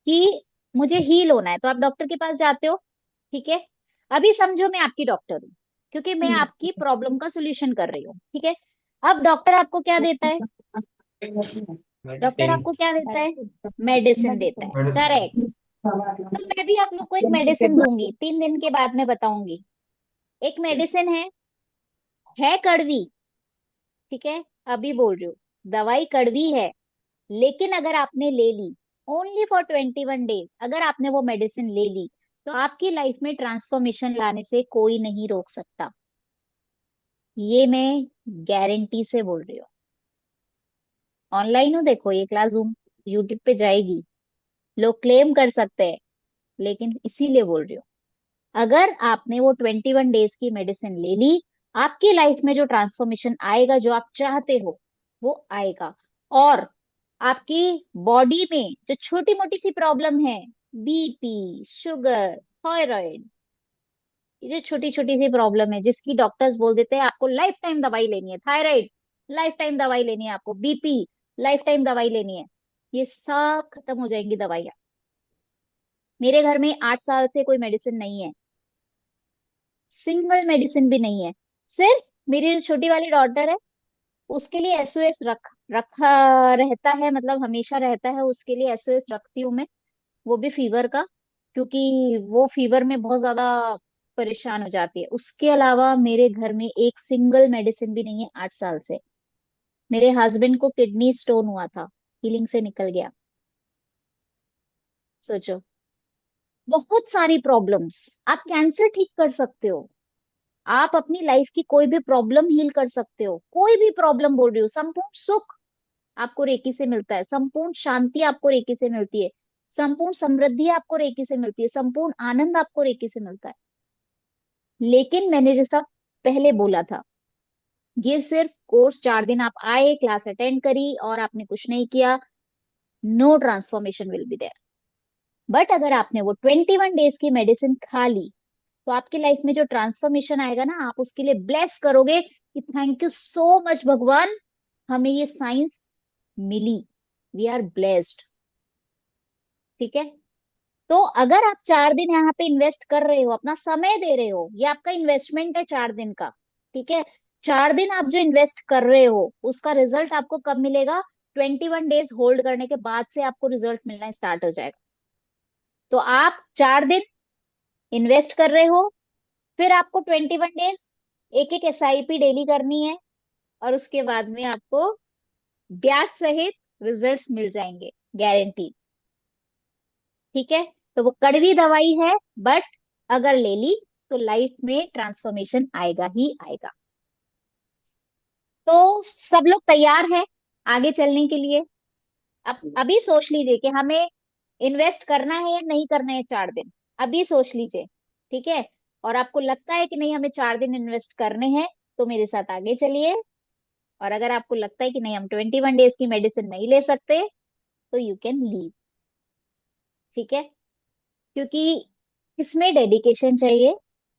कि मुझे हील होना है, तो आप डॉक्टर के पास जाते हो। ठीक है। अभी समझो मैं आपकी डॉक्टर हूँ, क्योंकि मैं आपकी प्रॉब्लम का सोल्यूशन कर रही हूँ। ठीक है। अब डॉक्टर आपको क्या देता है? Doctor medicine. आपको क्या देता है? मेडिसिन। मेडिसिन देता है। मेडिसिन। मेडिसिन। करेक्ट। तो मैं भी आप लोग को एक मेडिसिन दूंगी, 3 दिन के बाद में बताऊंगी। एक मेडिसिन है कड़वी। ठीक है। अभी बोल रही हूँ, दवाई कड़वी है, लेकिन अगर आपने ले ली, ओनली फॉर 21 डेज, अगर आपने वो मेडिसिन ले ली, तो आपकी लाइफ में ट्रांसफॉर्मेशन लाने से कोई नहीं रोक सकता। ये मैं गारंटी से बोल रही हूँ। ऑनलाइन हो, देखो ये क्लास जूम यूट्यूब पे जाएगी, लोग क्लेम कर सकते हैं, लेकिन इसीलिए बोल रही हूँ, अगर आपने वो 21 डेज की मेडिसिन ले ली, आपकी लाइफ में जो ट्रांसफॉर्मेशन आएगा, जो आप चाहते हो, वो आएगा। और आपकी बॉडी में जो छोटी मोटी सी प्रॉब्लम है, बीपी, शुगर, थायराइड, ये जो छोटी छोटी सी प्रॉब्लम है, जिसकी डॉक्टर्स बोल देते हैं आपको लाइफ टाइम दवाई लेनी है, थायराइड लाइफ टाइम दवाई लेनी है, आपको बीपी लाइफ टाइम दवाई लेनी है, ये सब खत्म हो जाएंगी दवाइयाँ। मेरे घर में 8 साल से कोई मेडिसिन नहीं है, सिंगल मेडिसिन भी नहीं है। सिर्फ मेरी जो छोटी वाली डॉटर है, उसके लिए एसओएस रखा रहता है, मतलब हमेशा रहता है, उसके लिए एसओएस रखती हूँ मैं, वो भी फीवर का, क्योंकि वो फीवर में बहुत ज्यादा परेशान हो जाती है। उसके अलावा मेरे घर में एक सिंगल मेडिसिन भी नहीं है 8 साल से। मेरे हस्बैंड को किडनी स्टोन हुआ था, हीलिंग से निकल गया। सोचो, बहुत सारी प्रॉब्लम्स। आप कैंसर ठीक कर सकते हो, आप अपनी लाइफ की कोई भी प्रॉब्लम हील कर सकते हो, कोई भी प्रॉब्लम बोल रही हो। संपूर्ण सुख आपको रेकी से मिलता है, संपूर्ण शांति आपको रेकी से मिलती है, संपूर्ण समृद्धि आपको रेकी से मिलती है, संपूर्ण आनंद आपको रेकी से मिलता है। लेकिन मैंने जैसा पहले बोला था, ये सिर्फ कोर्स 4 दिन आप आए, क्लास अटेंड करी और आपने कुछ नहीं किया, no transformation will be there. But अगर आपने वो 21 डेज की मेडिसिन खा ली, तो आपकी लाइफ में जो ट्रांसफॉर्मेशन आएगा ना, आप उसके लिए ब्लेस करोगे कि थैंक यू सो मच भगवान, हमें ये साइंस मिली, वी आर ब्लेस्ड। ठीक है। तो अगर आप 4 दिन यहाँ पे इन्वेस्ट कर रहे हो, अपना समय दे रहे हो, ये आपका इन्वेस्टमेंट है 4 दिन का। ठीक है। 4 दिन आप जो इन्वेस्ट कर रहे हो, उसका रिजल्ट आपको कब मिलेगा? 21 डेज होल्ड करने के बाद से आपको रिजल्ट मिलना स्टार्ट हो जाएगा। तो आप 4 दिन इन्वेस्ट कर रहे हो, फिर आपको 21 डेज एक एक एसआईपी डेली करनी है, और उसके बाद में आपको ब्याज सहित रिजल्ट्स मिल जाएंगे, गारंटी। ठीक है। तो वो कड़वी दवाई है, बट अगर ले ली, तो लाइफ में ट्रांसफॉर्मेशन आएगा ही आएगा। तो सब लोग तैयार हैं आगे चलने के लिए? अब अभी सोच लीजिए कि हमें इन्वेस्ट करना है या नहीं करना है 4 दिन, अभी सोच लीजिए। ठीक है। और आपको लगता है कि नहीं, हमें 4 दिन इन्वेस्ट करने हैं, तो मेरे साथ आगे चलिए। और अगर आपको लगता है कि नहीं, हम 21 डेज की मेडिसिन नहीं ले सकते, तो यू कैन लीव। ठीक है, क्योंकि इसमें डेडिकेशन चाहिए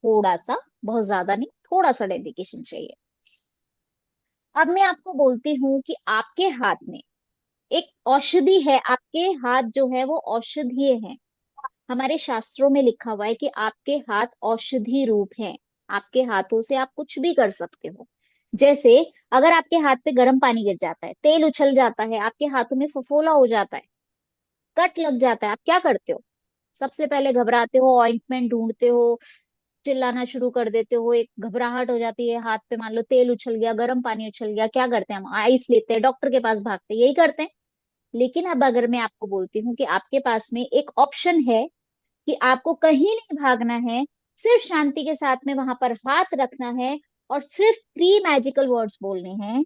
थोड़ा सा, बहुत ज्यादा नहीं, थोड़ा सा डेडिकेशन चाहिए। अब मैं आपको बोलती हूँ कि आपके हाथ में एक औषधि है, आपके हाथ जो है वो औषधीय है। हमारे शास्त्रों में लिखा हुआ है कि आपके हाथ औषधि रूप हैं। आपके हाथों से आप कुछ भी कर सकते हो। जैसे अगर आपके हाथ पे गर्म पानी गिर जाता है, तेल उछल जाता है, आपके हाथों में फफोला हो जाता है, कट लग जाता है, आप क्या करते हो? सबसे पहले घबराते हो, ऑइंटमेंट ढूंढते हो, चिल्लाना शुरू कर देते हो, एक घबराहट हो जाती है हाथ पे, मान लो तेल उछल गया, गर्म पानी उछल गया, क्या करते हैं हम? आइस लेते हैं, डॉक्टर के पास भागते हैं, यही करते हैं। लेकिन अब अगर मैं आपको बोलती हूँ कि आपके पास में एक ऑप्शन है कि आपको कहीं नहीं भागना है, सिर्फ शांति के साथ में वहां पर हाथ रखना है और सिर्फ 3 मैजिकल वर्ड्स बोलने हैं,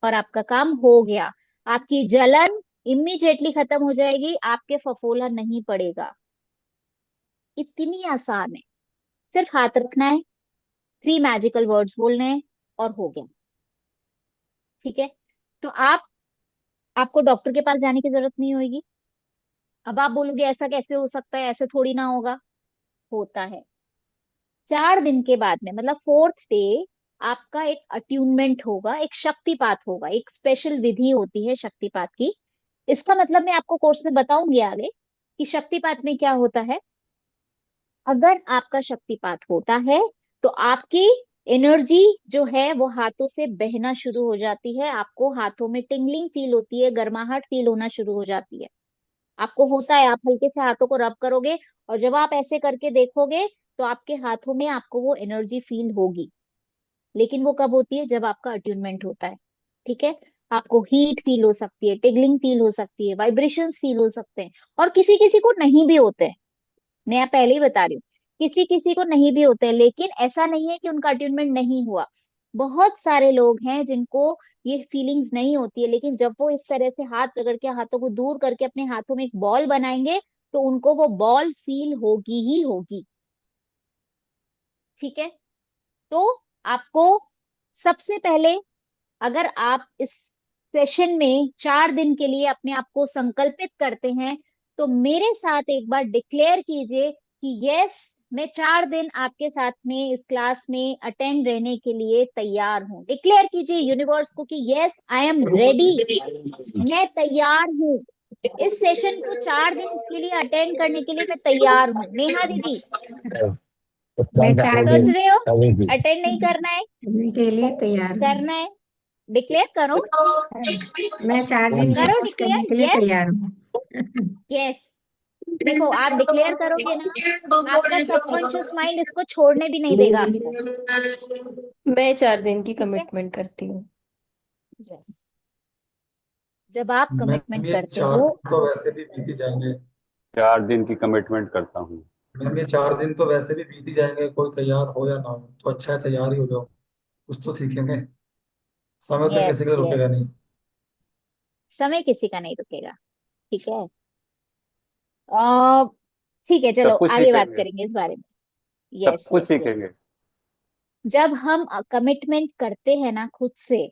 और आपका काम हो गया। आपकी जलन इमीडिएटली खत्म हो जाएगी, आपके फफोला नहीं पड़ेगा। इतनी आसान है। सिर्फ हाथ रखना है, 3 मैजिकल वर्ड्स बोलने हैं, और हो गया। ठीक है, तो आपको डॉक्टर के पास जाने की जरूरत नहीं होगी। अब आप बोलोगे ऐसा कैसे हो सकता है, ऐसे थोड़ी ना होगा। होता है। 4 दिन के बाद में, मतलब 4th डे, आपका एक अट्यूनमेंट होगा, एक शक्तिपात होगा, एक स्पेशल विधि होती है शक्तिपात की। इसका मतलब मैं आपको कोर्स में बताऊंगी आगे कि शक्तिपात में क्या होता है। अगर आपका शक्तिपात होता है तो आपकी एनर्जी जो है वो हाथों से बहना शुरू हो जाती है, आपको हाथों में टिंगलिंग फील होती है, गर्माहट फील होना शुरू हो जाती है। आपको होता है, आप हल्के से हाथों को रब करोगे और जब आप ऐसे करके देखोगे तो आपके हाथों में आपको वो एनर्जी फील होगी। लेकिन वो कब होती है? जब आपका अट्यूनमेंट होता है। ठीक है, आपको हीट फील हो सकती है, टिगलिंग फील हो सकती है, वाइब्रेशंस फील हो सकते हैं, और किसी किसी को नहीं भी होते हैं। मैं पहले ही बता रही हूँ, किसी किसी को नहीं भी होते हैं, लेकिन ऐसा नहीं है कि उनका अट्यूनमेंट नहीं हुआ। बहुत सारे लोग हैं जिनको ये फीलिंग्स नहीं होती है, लेकिन जब वो इस तरह से हाथ रगड़ के हाथों को दूर करके अपने हाथों में एक बॉल बनाएंगे तो उनको वो बॉल फील होगी ही होगी। ठीक है, तो आपको सबसे पहले, अगर आप इस सेशन में 4 दिन के लिए अपने आप को संकल्पित करते हैं तो मेरे साथ एक बार डिक्लेयर कीजिए कि यस, मैं 4 दिन आपके साथ में इस क्लास में अटेंड रहने के लिए तैयार हूँ। डिक्लेयर कीजिए यूनिवर्स को कि यस, आई एम रेडी, मैं तैयार हूँ। इस सेशन को 4 दिन के लिए अटेंड करने के लिए मैं तैयार हूँ। नेहा दीदी, मैं 4 दिन सोच रहे हो अभी अटेंड नहीं करना है? करने के लिए तैयार हूँ। करना है, डिक्लेयर करो। मैं 4 दिन में करो कुछ करने डिक्लेयर, के लिए यस। तैयार हूँ। यस, देखो आप डिक्लेयर करोगे ना, आपका सबकॉन्शियस माइंड इसको छोड़ने भी नहीं देगा आपको। मैं 4 दिन की ठीक है, कमिटमेंट करती हूँ। यस, जब आप मैम कमिटमेंट ये करते चार हो। दिन तो वैसे भी बीत ही जाएंगे। 4 दिन की कमिटमेंट करता हूँ। मैम ये 4 दिन तो वैसे भी बीत ही जाएंगे, कोई तैयार हो या ना हो, तो अच्छा है तैयार ही हो जाओ। कुछ तो सीखेंगे। समय तो यस किसी का यस, रुकेगा नहीं। समय किसी का नहीं रुकेगा। ठीक है, आ, ठीक है, चलो सब कुछ आगे बात सीखेंगे। करेंगे इस बारे में। सब यस कुछ यस यस, सीखेंगे। जब हम कमिटमेंट करते हैं ना खुद से,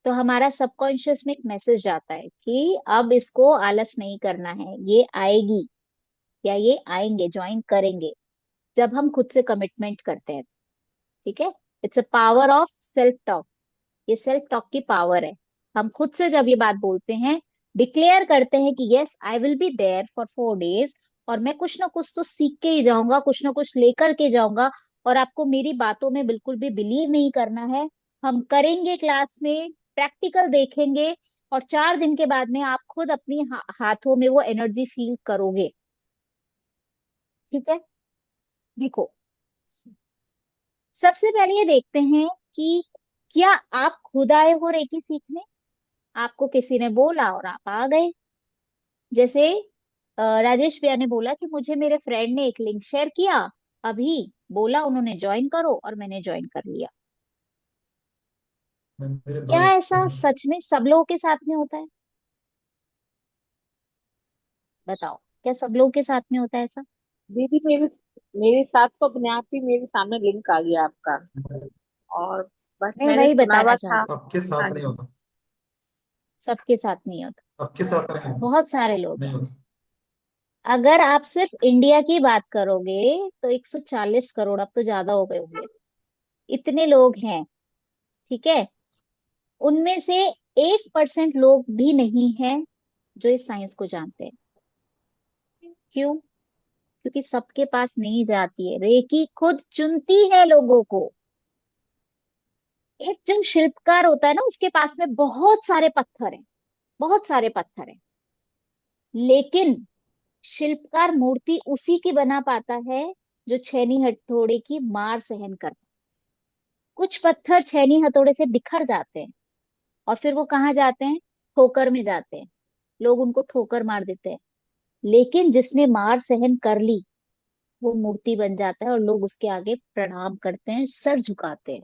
तो हमारा सबकॉन्शियस में एक मैसेज आता है कि अब इसको आलस नहीं करना है, ये आएगी या ये आएंगे, ज्वाइन करेंगे। जब हम खुद से कमिटमेंट करते हैं, ठीक है, it's a power of self talk. ये सेल्फ टॉक की पावर है। हम खुद से जब ये बात बोलते हैं, डिक्लेयर करते हैं कि yes, I will be there for 4 days, और मैं कुछ ना कुछ तो सीख के ही जाऊंगा, कुछ ना कुछ लेकर के जाऊंगा, और आपको मेरी बातों में बिल्कुल भी बिलीव नहीं करना है। हम करेंगे क्लास में, प्रैक्टिकल देखेंगे, और 4 दिन के बाद में आप खुद अपनी हाथों में वो एनर्जी फील करोगे। ठीक है, देखो, सबसे पहले ये देखते हैं कि क्या आप खुद आए हो रेकी सीखने, आपको किसी ने बोला और आप आ गए। जैसे राजेश भैया ने बोला कि मुझे मेरे फ्रेंड ने एक लिंक शेयर किया, अभी बोला उन्होंने ज्वाइन करो, और मैंने ज्वाइन कर लिया। मैम मेरे क्या भाई ऐसा सच में सब लोगों के साथ में होता है? बताओ, क्या सब लोगों के साथ में होता है ऐसा? दीदी मेरे मेरे साथ तो अपने आप ही मेरे सामने लिंक आ गया आपका। और बस मैं मैंने वही सुना बताना हुआ चाह था। रही हूँ, सबके हाँ साथ नहीं जी। होता। सबके साथ नहीं होता। सबके साथ रहें बहुत सारे लोग नहीं हैं। होता। अगर आप सिर्फ इंडिया की बात करोगे तो 140 करोड़, अब तो ज्यादा हो गए होंगे, इतने लोग हैं। ठीक है। उनमें से 1% लोग भी नहीं है जो इस साइंस को जानते हैं। क्यों? क्योंकि सबके पास नहीं जाती है, रेकी खुद चुनती है लोगों को। एक जो शिल्पकार होता है ना, उसके पास में बहुत सारे पत्थर हैं, बहुत सारे पत्थर हैं, लेकिन शिल्पकार मूर्ति उसी की बना पाता है जो छेनी हथौड़े की मार सहन कर। कुछ पत्थर छेनी हथौड़े से बिखर जाते हैं और फिर वो कहाँ जाते हैं? ठोकर में जाते हैं। लोग उनको ठोकर मार देते हैं। लेकिन जिसने मार सहन कर ली, वो मूर्ति बन जाता है और लोग उसके आगे प्रणाम करते हैं, सर झुकाते हैं।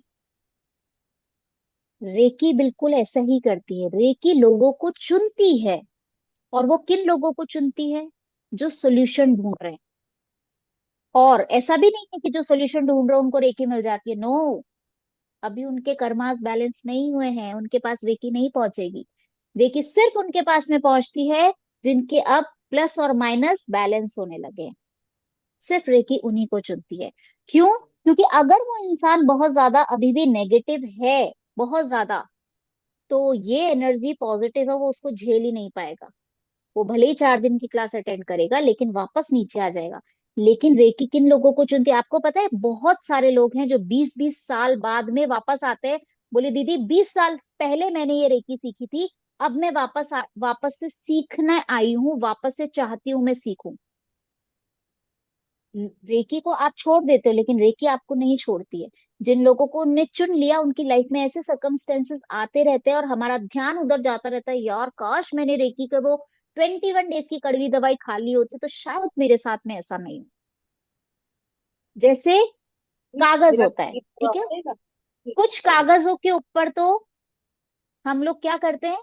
रेकी बिल्कुल ऐसा ही करती है। रेकी लोगों को चुनती है। और वो किन लोगों को चुनती है? जो सोल्यूशन ढूंढ रहे हैं। और ऐसा भी नहीं है कि जो सोल्यूशन ढूंढ रहे हैं उनको रेकी मिल जाती है। नो, अभी उनके कर्मास बैलेंस नहीं हुए हैं, उनके पास रेकी नहीं पहुंचेगी। रेकी सिर्फ उनके पास में पहुंचती है जिनके अब प्लस और माइनस बैलेंस होने लगे हैं। सिर्फ रेकी उन्हीं को चुनती है। क्यों? क्योंकि अगर वो इंसान बहुत ज्यादा अभी भी नेगेटिव है, बहुत ज्यादा, तो ये एनर्जी पॉजिटिव है, वो उसको झेल ही नहीं पाएगा। वो भले ही 4 दिन की क्लास अटेंड करेगा लेकिन वापस नीचे आ जाएगा। लेकिन रेकी किन लोगों को चुनती है? आपको पता है, बहुत सारे लोग हैं जो 20-20 साल बाद में वापस आते हैं, बोले दीदी 20 साल पहले मैंने ये रेकी सीखी थी, अब मैं वापस से सीखने आई हूँ, वापस से चाहती हूँ मैं सीखूं। रेकी को आप छोड़ देते हो लेकिन रेकी आपको नहीं छोड़ती है। जिन लोगों को उनने चुन लिया, उनकी लाइफ में ऐसे सर्कमस्टेंसेस आते रहते हैं और हमारा ध्यान उधर जाता रहता है, यार काश मैंने रेकी के वो 21 डेज की कड़वी दवाई खा ली होती तो शायद मेरे साथ में ऐसा नहीं हो। जैसे कागज मेरा होता है, पूरा ठीक है, होएगा। ठीक कुछ है। कागजों के ऊपर तो हम लोग क्या करते हैं,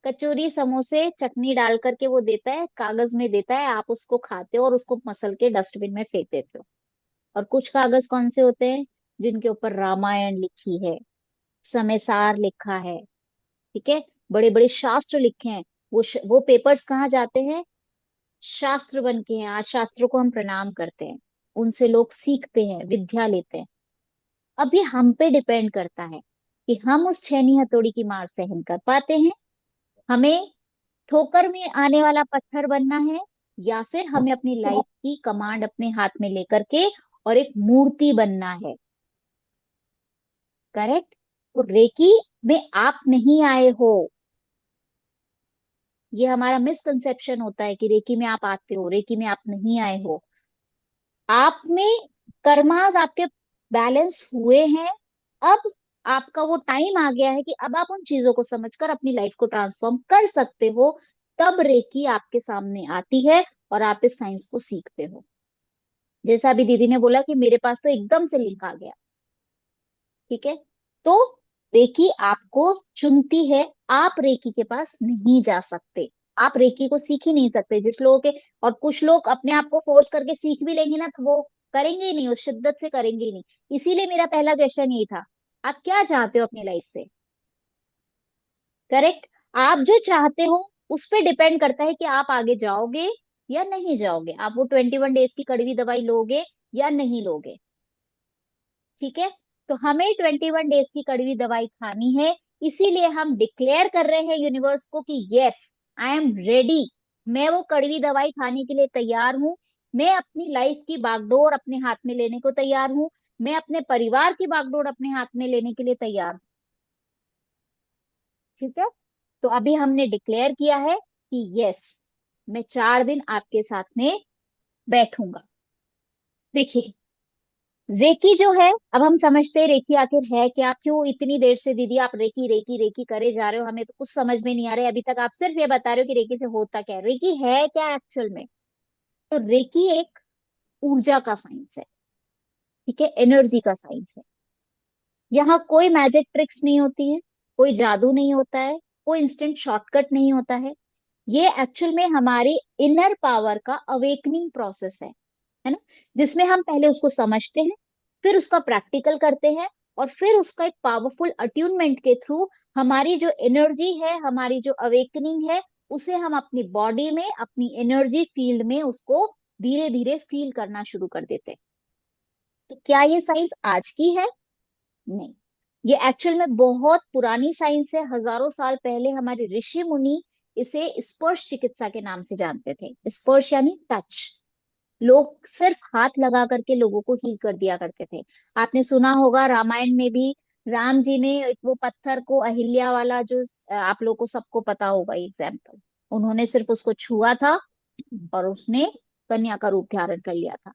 कचौरी समोसे चटनी डाल करके वो देता है, कागज में देता है, आप उसको खाते हो और उसको मसल के डस्टबिन में फेंक देते हो। और कुछ कागज कौन से होते हैं? जिनके ऊपर रामायण लिखी है, समयसार लिखा है, ठीक है, बड़े बड़े शास्त्र लिखे हैं। वो पेपर्स कहाँ जाते हैं? शास्त्र बन के हैं। आज शास्त्रों को हम प्रणाम करते हैं, उनसे लोग सीखते हैं, विद्या लेते हैं। अब ये हम पे डिपेंड करता है कि हम उस छेनी हथौड़ी की मार सहन कर पाते हैं, हमें ठोकर में आने वाला पत्थर बनना है, या फिर हमें अपनी लाइफ की कमांड अपने हाथ में लेकर के और एक मूर्ति बनना है। करेक्ट। तो रेकी में आप नहीं आए हो। ये हमारा मिसकंसेप्शन होता है कि रेकी में आप आते हो, रेकी में आप नहीं आए हो। आप में कर्मास आपके बैलेंस हुए हैं। अब आपका वो टाइम आ गया है कि अब आप उन चीजों को समझकर अपनी लाइफ को ट्रांसफॉर्म कर सकते हो। तब रेकी आपके सामने आती है और आप इस साइंस को सीखते हो। जैसा अभी दीदी ने बोला कि मेरे पास तो एकदम से लिंक आ गया। ठीक है। तो रेकी आपको चुनती है। आप रेकी के पास नहीं जा सकते, आप रेकी को सीख ही नहीं सकते। जिस लोगों के, और कुछ लोग अपने आप को फोर्स करके सीख भी लेंगे ना, तो वो करेंगे ही नहीं, उस शिद्दत से करेंगे ही नहीं। इसीलिए मेरा पहला क्वेश्चन यही था, आप क्या चाहते हो अपनी लाइफ से? करेक्ट। आप जो चाहते हो उस पर डिपेंड करता है कि आप आगे जाओगे या नहीं जाओगे, आप वो 21 डेज की कड़वी दवाई लोगे या नहीं लोगे। ठीक है। तो हमें 21 डेज की कड़वी दवाई खानी है। इसीलिए हम डिक्लेयर कर रहे हैं यूनिवर्स को कि यस, आई एम रेडी। मैं वो कड़वी दवाई खाने के लिए तैयार हूँ। मैं अपनी लाइफ की बागडोर अपने हाथ में लेने को तैयार हूँ। मैं अपने परिवार की बागडोर अपने हाथ में लेने के लिए तैयार हूँ। ठीक है। तो अभी हमने डिक्लेयर किया है कि यस, मैं 4 दिन आपके साथ में बैठूंगा। देखिए, रेकी जो है, अब हम समझते हैं रेकी आखिर है क्या। क्यों इतनी देर से दीदी आप रेकी रेकी रेकी करे जा रहे हो, हमें तो कुछ समझ में नहीं आ रहा है। अभी तक आप सिर्फ ये बता रहे हो कि रेकी से होता क्या है, रेकी है क्या एक्चुअल में? तो रेकी एक ऊर्जा का साइंस है। ठीक है, एनर्जी का साइंस है। यहाँ कोई मैजिक ट्रिक्स नहीं होती है, कोई जादू नहीं होता है, कोई इंस्टेंट शॉर्टकट नहीं होता है। ये एक्चुअल में हमारी इनर पावर का अवेकनिंग प्रोसेस है ना, जिसमें हम पहले उसको समझते हैं, फिर उसका प्रैक्टिकल करते हैं, और फिर उसका एक पावरफुल अट्यूनमेंट के थ्रू हमारी जो एनर्जी है, हमारी जो अवेकनिंग है, उसे हम अपनी बॉडी में, अपनी एनर्जी फील्ड में उसको धीरे धीरे फील करना शुरू कर देते हैं। तो क्या ये साइंस आज की है? नहीं, ये एक्चुअल में बहुत पुरानी साइंस है। हजारों साल पहले हमारे ऋषि मुनि इसे स्पर्श चिकित्सा के नाम से जानते थे। स्पर्श यानी टच। लोग सिर्फ हाथ लगा करके लोगों को हील कर दिया करते थे। आपने सुना होगा रामायण में भी राम जी ने एक वो पत्थर को, अहिल्या वाला जो आप लोग को सबको पता होगा एग्जाम्पल, उन्होंने सिर्फ उसको छुआ था और उसने कन्या का रूप धारण कर लिया था।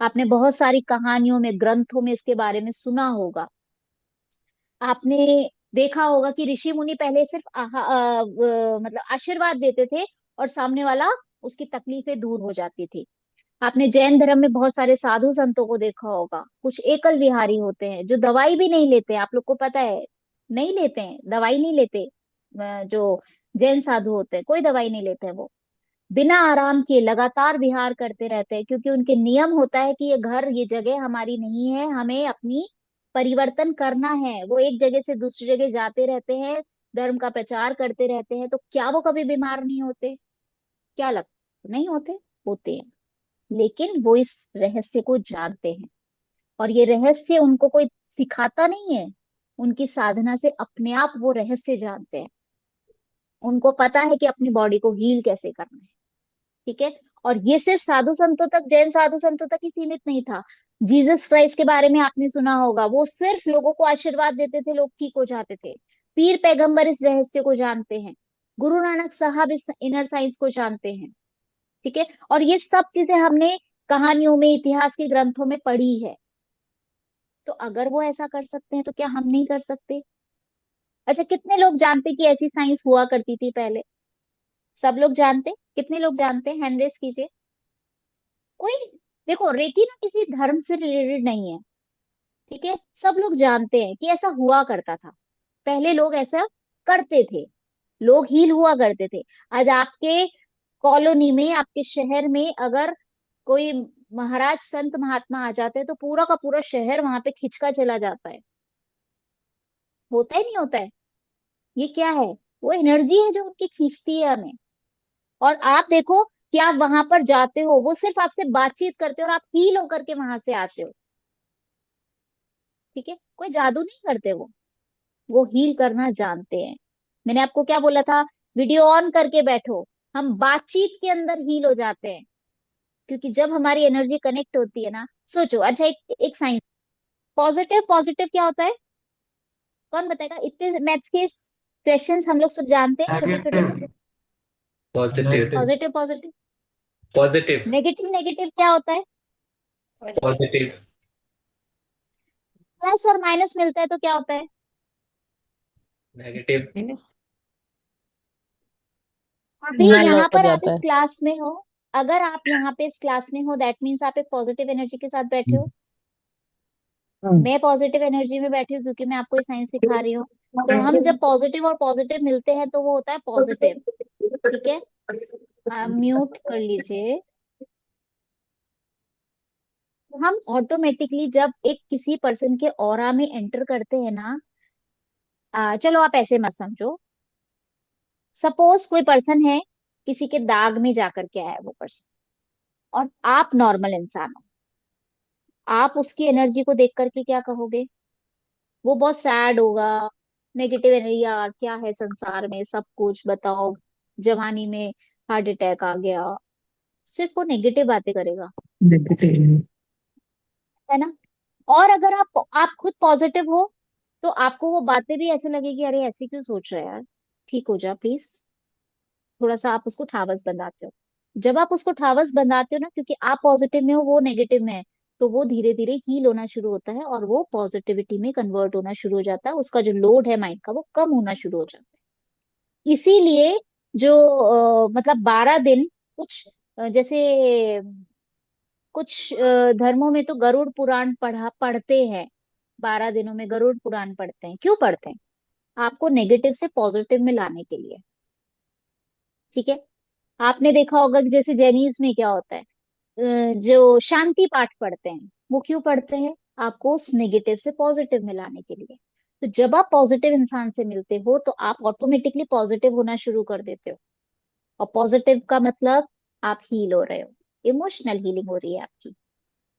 आपने बहुत सारी कहानियों में, ग्रंथों में इसके बारे में सुना होगा। आपने देखा होगा कि ऋषि मुनि पहले सिर्फ मतलब आशीर्वाद देते थे और सामने वाला उसकी तकलीफें दूर हो जाती थी। आपने जैन धर्म में बहुत सारे साधु संतों को देखा होगा। कुछ एकल विहारी होते हैं जो दवाई भी नहीं लेते, आप लोग को पता है, नहीं लेते हैं, दवाई नहीं लेते। जो जैन साधु होते हैं कोई दवाई नहीं लेते हैं, वो बिना आराम के लगातार विहार करते रहते हैं, क्योंकि उनके नियम होता है कि ये घर, ये जगह हमारी नहीं है, हमें अपनी परिवर्तन करना है। वो एक जगह से दूसरी जगह जाते रहते हैं, धर्म का प्रचार करते रहते हैं। तो क्या वो कभी बीमार नहीं होते? क्या लगता, नहीं होते? होते हैं। लेकिन वो इस रहस्य को जानते हैं, और ये रहस्य उनको कोई सिखाता नहीं है। उनकी साधना से अपने आप वो रहस्य जानते हैं। उनको पता है कि अपनी बॉडी को हील कैसे करना है। ठीक है। और ये सिर्फ साधु संतों तक, जैन साधु संतों तक ही सीमित नहीं था। जीसस क्राइस्ट के बारे में आपने सुना होगा, वो सिर्फ लोगों को आशीर्वाद देते थे, लोग ठीक हो जाते थे। पीर पैगंबर इस रहस्य को जानते हैं। गुरु नानक साहब इस इनर साइंस को जानते हैं। ठीक है। और ये सब चीजें हमने कहानियों में, इतिहास के ग्रंथों में पढ़ी है। तो अगर वो ऐसा कर सकते हैं तो क्या हम नहीं कर सकते? अच्छा, कितने लोग जानते कि ऐसी साइंस हुआ करती थी पहले? सब लोग जानते? कितने लोग जानते हैं? हैंड रेस कीजिए। कोई नहीं। देखो, रेकी ना किसी धर्म से रिलेटेड नहीं है। ठीक है। सब लोग जानते हैं कि ऐसा हुआ करता था। पहले लोग ऐसा करते थे, लोग हील हुआ करते थे। आज आपके कॉलोनी में, आपके शहर में अगर कोई महाराज संत महात्मा आ जाते हैं तो पूरा का पूरा शहर वहां पे खिंचका चला जाता है। होता है नहीं होता है? ये क्या है? वो एनर्जी है जो उनकी खींचती है हमें। और आप देखो कि आप वहां पर जाते हो, वो सिर्फ आपसे बातचीत करते हो और आप हील होकर के वहां से आते हो। ठीक है। कोई जादू नहीं करते वो हील करना जानते हैं। मैंने आपको क्या बोला था? वीडियो ऑन करके बैठो, हम बातचीत के अंदर हील हो जाते हैं। क्योंकि जब हमारी एनर्जी कनेक्ट होती है ना, सोचो। अच्छा, एक साइंस, पॉजिटिव पॉजिटिव क्या होता है? कौन बताएगा? इतने मैथ्स के क्वेश्चंस हम लोग सब जानते हैं, छोटे छोटे नेगेटिव। से। Positive. Negative. Positive positive. Positive. Negative negative क्या होता है? पॉजिटिव। प्लस और माइनस मिलता है तो क्या होता है? नेगेटिव। अभी नल यहाँ हो पर आप जाता इस है। क्लास में हो, अगर आप यहाँ पे इस क्लास में हो, दैट मीन्स आप एक पॉजिटिव एनर्जी के साथ बैठे हो। मैं पॉजिटिव एनर्जी में बैठी हूँ क्योंकि मैं आपको ये साइंस सिखा रही हूँ। तो हम जब पॉजिटिव और पॉजिटिव मिलते हैं तो वो होता है पॉजिटिव। ठीक है। म्यूट कर लीजिए। तो हम ऑटोमेटिकली जब एक किसी पर्सन के ऑरा में एंटर करते हैं ना, चलो आप ऐसे मत समझो। सपोज कोई पर्सन है, किसी के दाग में जाकर के आया है वो पर्सन, और आप नॉर्मल इंसान हो। आप उसकी एनर्जी को देख करके क्या कहोगे? वो बहुत सैड होगा, नेगेटिव एनर्जी, यार क्या है संसार में, सब कुछ बताओ, जवानी में हार्ट अटैक आ गया। सिर्फ वो नेगेटिव बातें करेगा, है ना? और अगर आप खुद पॉजिटिव हो तो आपको वो बातें भी ऐसे लगेगी, अरे ऐसे क्यों सोच रहा है यार, ठीक हो जा प्लीज। थोड़ा सा आप उसको ठावस बंधाते हो। जब आप उसको ठावस बंधाते हो ना, क्योंकि आप पॉजिटिव में हो, वो नेगेटिव में है, तो वो धीरे धीरे हील होना शुरू होता है और वो पॉजिटिविटी में कन्वर्ट होना शुरू हो जाता है। उसका जो लोड है माइंड का वो कम होना शुरू हो जाता है। इसीलिए जो मतलब 12 दिन, कुछ जैसे कुछ धर्मों में तो गरुड़ पुराण पढ़ते हैं। 12 दिनों में गरुड़ पुराण पढ़ते हैं। क्यों पढ़ते हैं? आपको नेगेटिव से पॉजिटिव में लाने के लिए। ठीक है। आपने देखा होगा कि जैसे जैनिज्म में क्या होता है, जो शांति पाठ पढ़ते हैं, वो क्यों पढ़ते हैं? आपको उस नेगेटिव से पॉजिटिव में लाने के लिए। तो जब आप पॉजिटिव इंसान से मिलते हो तो आप ऑटोमेटिकली पॉजिटिव होना शुरू कर देते हो। और पॉजिटिव का मतलब आप हील हो रहे हो, इमोशनल हीलिंग हो रही है आपकी।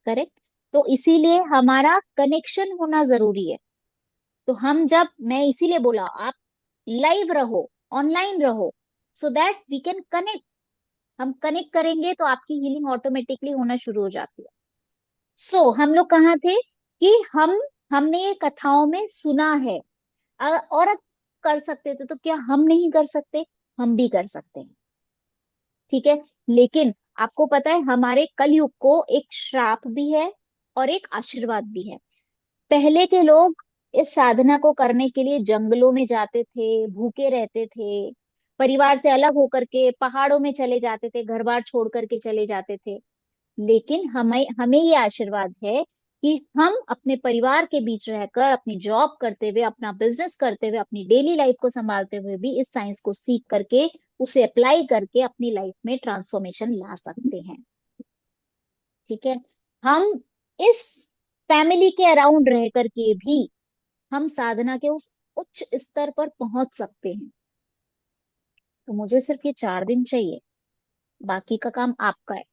करेक्ट। तो इसीलिए हमारा कनेक्शन होना जरूरी है। तो हम जब, मैं इसीलिए बोला आप लाइव रहो, ऑनलाइन रहो, so that we can connect. हम कनेक्ट करेंगे तो आपकी हीलिंग ऑटोमेटिकली होना शुरू हो जाती है। हम लोग कहाँ थे कि हमने ये कथाओं में सुना है। और अब कर सकते थे तो क्या हम नहीं कर सकते? हम भी कर सकते हैं। ठीक है। लेकिन आपको पता है हमारे कलयुग को एक श्राप भी है और एक आशीर्वाद भी है। पहले के लोग इस साधना को करने के लिए जंगलों में जाते थे, भूखे रहते थे, परिवार से अलग होकर के पहाड़ों में चले जाते थे, घर बार छोड़ करके चले जाते थे। लेकिन हमें हमें ये आशीर्वाद है कि हम अपने परिवार के बीच रहकर, अपनी जॉब करते हुए, अपना बिजनेस करते हुए, अपनी डेली लाइफ को संभालते हुए भी इस साइंस को सीख करके, उसे अप्लाई करके अपनी लाइफ में ट्रांसफॉर्मेशन ला सकते हैं। ठीक है। हम इस फैमिली के अराउंड रह करके भी हम साधना के उस उच्च स्तर पर पहुंच सकते हैं। तो मुझे सिर्फ ये 4 दिन चाहिए, बाकी का काम आपका है।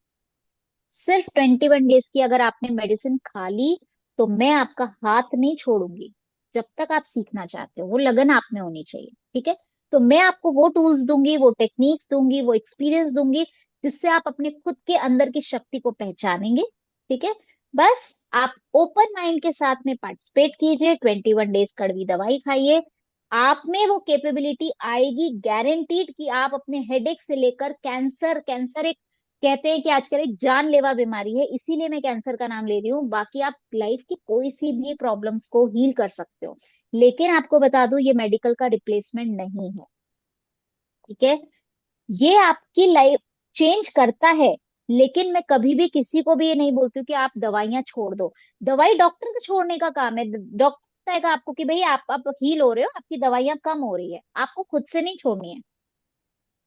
सिर्फ 21 डेज की अगर आपने मेडिसिन खा ली तो मैं आपका हाथ नहीं छोड़ूंगी जब तक आप सीखना चाहते हो। वो लगन आप में होनी चाहिए। ठीक है। तो मैं आपको वो टूल्स दूंगी, वो टेक्निक्स दूंगी, वो एक्सपीरियंस दूंगी जिससे आप अपने खुद के अंदर की शक्ति को पहचानेंगे। ठीक है। बस आप ओपन माइंड के साथ में पार्टिसिपेट कीजिए, 21 डेज कड़वी दवाई खाइए। आप में वो कैपेबिलिटी आएगी गारंटीड कि आप अपने हेडेक से लेकर कैंसर, कैंसर एक कहते हैं कि आजकल एक जानलेवा बीमारी है, इसीलिए मैं कैंसर का नाम ले रही हूँ। बाकी आप लाइफ की कोई सी भी प्रॉब्लम्स को हील कर सकते हो। लेकिन आपको बता दूं ये मेडिकल का रिप्लेसमेंट नहीं है। ठीक है। ये आपकी लाइफ चेंज करता है। लेकिन मैं कभी भी किसी को भी ये नहीं बोलती हूँ कि आप दवाइयां छोड़ दो। दवाई डॉक्टर का छोड़ने का काम है। डॉक्टर बताएगा आपको कि भाई आप हील हो रहे हो, आपकी दवाइयां कम हो रही है, आपको खुद से नहीं छोड़नी है।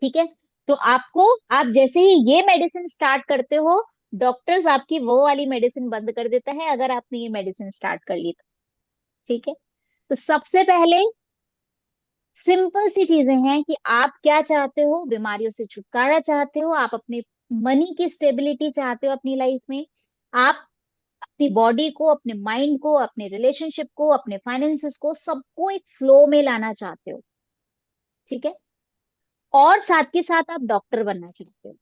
ठीक है। तो आपको, आप जैसे ही ये मेडिसिन स्टार्ट करते हो, डॉक्टर्स आपकी वो वाली मेडिसिन बंद कर देता है अगर आपने ये मेडिसिन स्टार्ट कर ली तो। ठीक है। तो सबसे पहले सिंपल सी चीजें हैं कि आप क्या चाहते हो, बीमारियों से छुटकारा चाहते हो, आप अपने मनी की स्टेबिलिटी चाहते हो अपनी लाइफ में, आप अपनी बॉडी को, अपने माइंड को, अपने रिलेशनशिप को, अपने फाइनेंसेस को, सबको एक फ्लो में लाना चाहते हो। ठीक है। और साथ के साथ आप डॉक्टर बनना चाहते हो।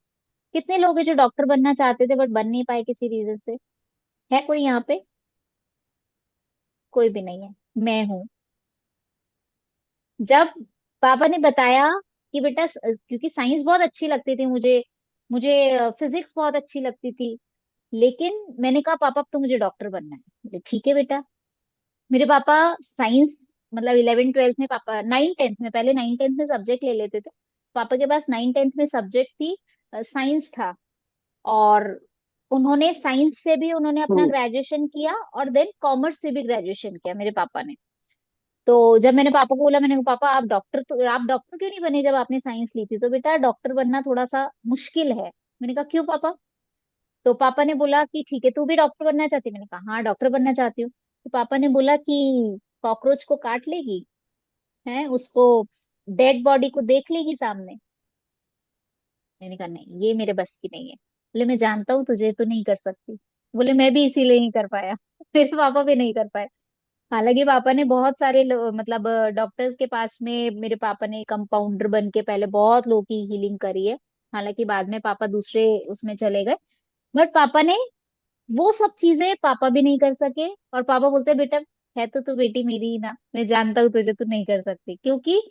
कितने लोग हैं जो डॉक्टर बनना चाहते थे बट बन नहीं पाए किसी रीजन से? है कोई यहाँ पे? कोई भी नहीं है। मैं हूं। जब पापा ने बताया कि बेटा क्योंकि साइंस बहुत अच्छी लगती थी मुझे, मुझे फिजिक्स बहुत अच्छी लगती थी, लेकिन मैंने कहा पापा अब तो मुझे डॉक्टर बनना है। बोले ठीक है बेटा। मेरे पापा साइंस, मतलब 11 12 में, पापा 9 10 में, पहले 9 10 में सब्जेक्ट ले लेते थे। पापा के पास 9 10 में सब्जेक्ट थी, साइंस था। और उन्होंने साइंस से भी उन्होंने अपना ग्रेजुएशन किया और देन कॉमर्स से भी ग्रेजुएशन किया मेरे पापा ने। तो जब मैंने पापा को बोला, मैंने कहा पापा आप डॉक्टर क्यों नहीं बने जब आपने साइंस ली थी? तो बेटा डॉक्टर बनना थोड़ा सा मुश्किल है। मैंने कहा क्यों पापा? तो पापा ने बोला कि ठीक है तू भी डॉक्टर बनना चाहती है? मैंने कहा हाँ डॉक्टर बनना चाहती हूँ। तो पापा ने बोला कि कॉकरोच को काट लेगी, है उसको, डेड बॉडी को देख लेगी सामने? मैंने कहा नहीं ये मेरे बस की नहीं है। बोले मैं जानता हूँ तुझे, तो नहीं कर सकती। बोले मैं भी इसीलिए नहीं कर पाया। मेरे पापा भी नहीं कर पाए। हालांकि पापा ने बहुत सारे मतलब डॉक्टर्स के पास में, मेरे पापा ने कंपाउंडर बन के पहले बहुत लोगों की हीलिंग करी है। हालांकि बाद में पापा दूसरे उसमें चले गए। बट पापा ने वो सब चीजें पापा भी नहीं कर सके। और पापा बोलते बेटा है तो तू बेटी मेरी ही ना, मैं जानता हूँ तुझे, तू नहीं कर सकती। क्योंकि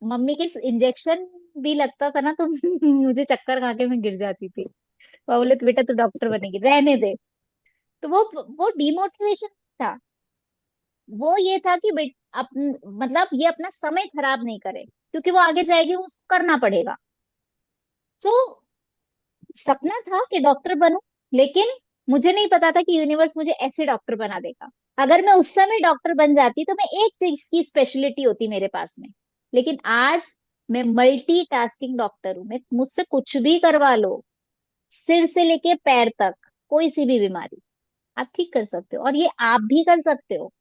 मम्मी के इंजेक्शन भी लगता था ना तो मुझे चक्कर खा के मैं गिर जाती थी। पापा बोले तो बेटा तू डॉक्टर बनेगी, रहने दे। तो वो डिमोटिवेशन था। वो ये था कि मतलब ये अपना समय खराब नहीं करे, क्योंकि वो आगे जाएगी उसको करना पड़ेगा। सो सपना था कि डॉक्टर बनूं, लेकिन मुझे नहीं पता था कि यूनिवर्स मुझे ऐसे डॉक्टर बना देगा। अगर मैं उस समय डॉक्टर बन जाती तो मैं एक चीज की स्पेशलिटी होती मेरे पास में। लेकिन आज मैं मल्टी टास्किंग डॉक्टर हूं। मैं मुझसे कुछ भी करवा लो, सिर से लेके पैर तक, कोई सी भी बीमारी आप ठीक कर सकते हो। और ये आप भी कर सकते हो।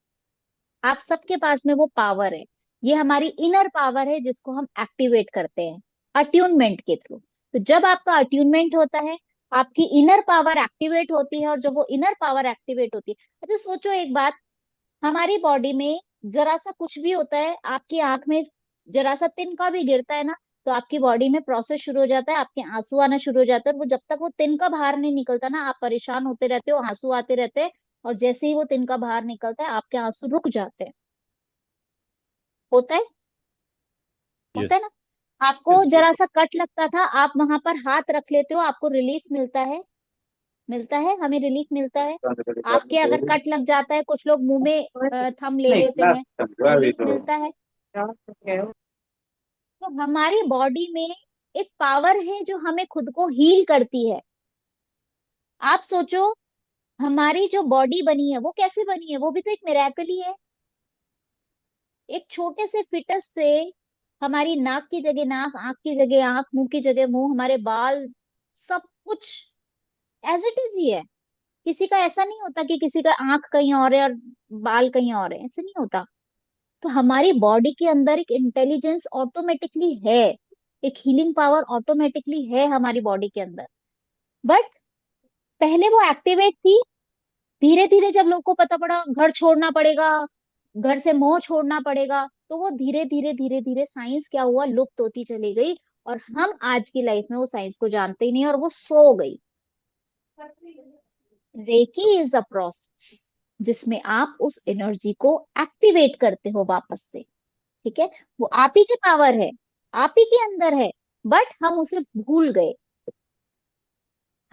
आप सबके पास में वो पावर है। ये हमारी इनर पावर है जिसको हम एक्टिवेट करते हैं। अट्यूनमेंट के थ्रू। तो जब आपका अट्यूनमेंट होता है, आपकी इनर पावर एक्टिवेट होती है, और जब वो इनर पावर एक्टिवेट होती है, तो सोचो एक बात, हमारी बॉडी में जरा सा कुछ भी होता है, आपकी आंख में जरा सा तिनका भी गिरता है ना, तो आपकी बॉडी में प्रोसेस शुरू हो जाता है, आपके आंसू आना शुरू हो जाता है, और वो जब तक वो तिनका बाहर नहीं निकलता ना, आप परेशान होते रहते हो, आंसू आते रहते हैं, और जैसे ही वो तिनका बाहर निकलता है, आपके आंसू रुक जाते हैं। होता है, यस। होता है ना। आपको जरा सा कट लगता था, आप वहां पर हाथ रख लेते हो, आपको रिलीफ मिलता है, मिलता है, हमें रिलीफ मिलता है। आपके अगर कट लग जाता है, कुछ लोग मुंह में थम ले लेते हैं, रिलीफ मिलता है। तो हमारी बॉडी में एक पावर है जो हमें खुद को हील करती है। आप सोचो, हमारी जो बॉडी बनी है वो कैसे बनी है, वो भी तो एक मिरेकल ही है। एक छोटे से फिटस से हमारी नाक की जगह नाक, आंख की जगह आंख, मुंह की जगह मुंह, हमारे बाल, सब कुछ एज इट इज ही है। किसी का ऐसा नहीं होता कि किसी का आंख कहीं और है और बाल कहीं और है, ऐसे नहीं होता। तो हमारी बॉडी के अंदर एक इंटेलिजेंस ऑटोमेटिकली है, एक हीलिंग पावर ऑटोमेटिकली है हमारी बॉडी के अंदर। बट पहले वो एक्टिवेट थी, धीरे धीरे जब लोगों को पता पड़ा घर छोड़ना पड़ेगा, घर से मोह छोड़ना पड़ेगा, तो वो धीरे धीरे धीरे धीरे साइंस क्या हुआ, लुप्त होती चली गई। और हम आज की लाइफ में वो साइंस को जानते ही नहीं, और वो सो गई। रेकी इज अ प्रोसेस जिसमें आप उस एनर्जी को एक्टिवेट करते हो वापस से। ठीक है, वो आप ही की पावर है, आप ही के अंदर है, बट हम उसे भूल गए।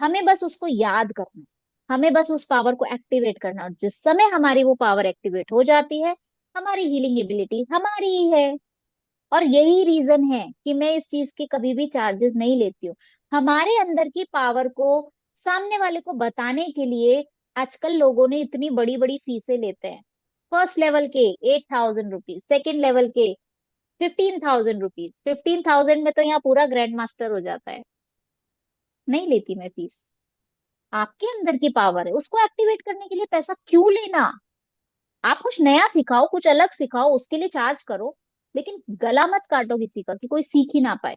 हमें बस उसको याद करना है, हमें बस उस पावर को एक्टिवेट करना है, और जिस समय हमारी वो पावर एक्टिवेट हो जाती है, हमारी हीलिंग एबिलिटी हमारी ही है। और यही रीजन है कि मैं इस चीज के कभी भी चार्जेस नहीं लेती हूँ। हमारे अंदर की पावर को सामने वाले को बताने के लिए आजकल लोगों ने इतनी बड़ी बड़ी फीसें लेते हैं। फर्स्ट लेवल के 8,000 रुपीज, सेकेंड लेवल के 15,000 रुपीज। 15,000 में तो यहाँ पूरा ग्रैंड मास्टर हो जाता है। नहीं लेती मैं फीस। आपके अंदर की पावर है, उसको एक्टिवेट करने के लिए पैसा क्यों लेना। आप कुछ नया सिखाओ, कुछ अलग सिखाओ, उसके लिए चार्ज करो, लेकिन गला मत काटो किसी का कि कोई सीख ही ना पाए।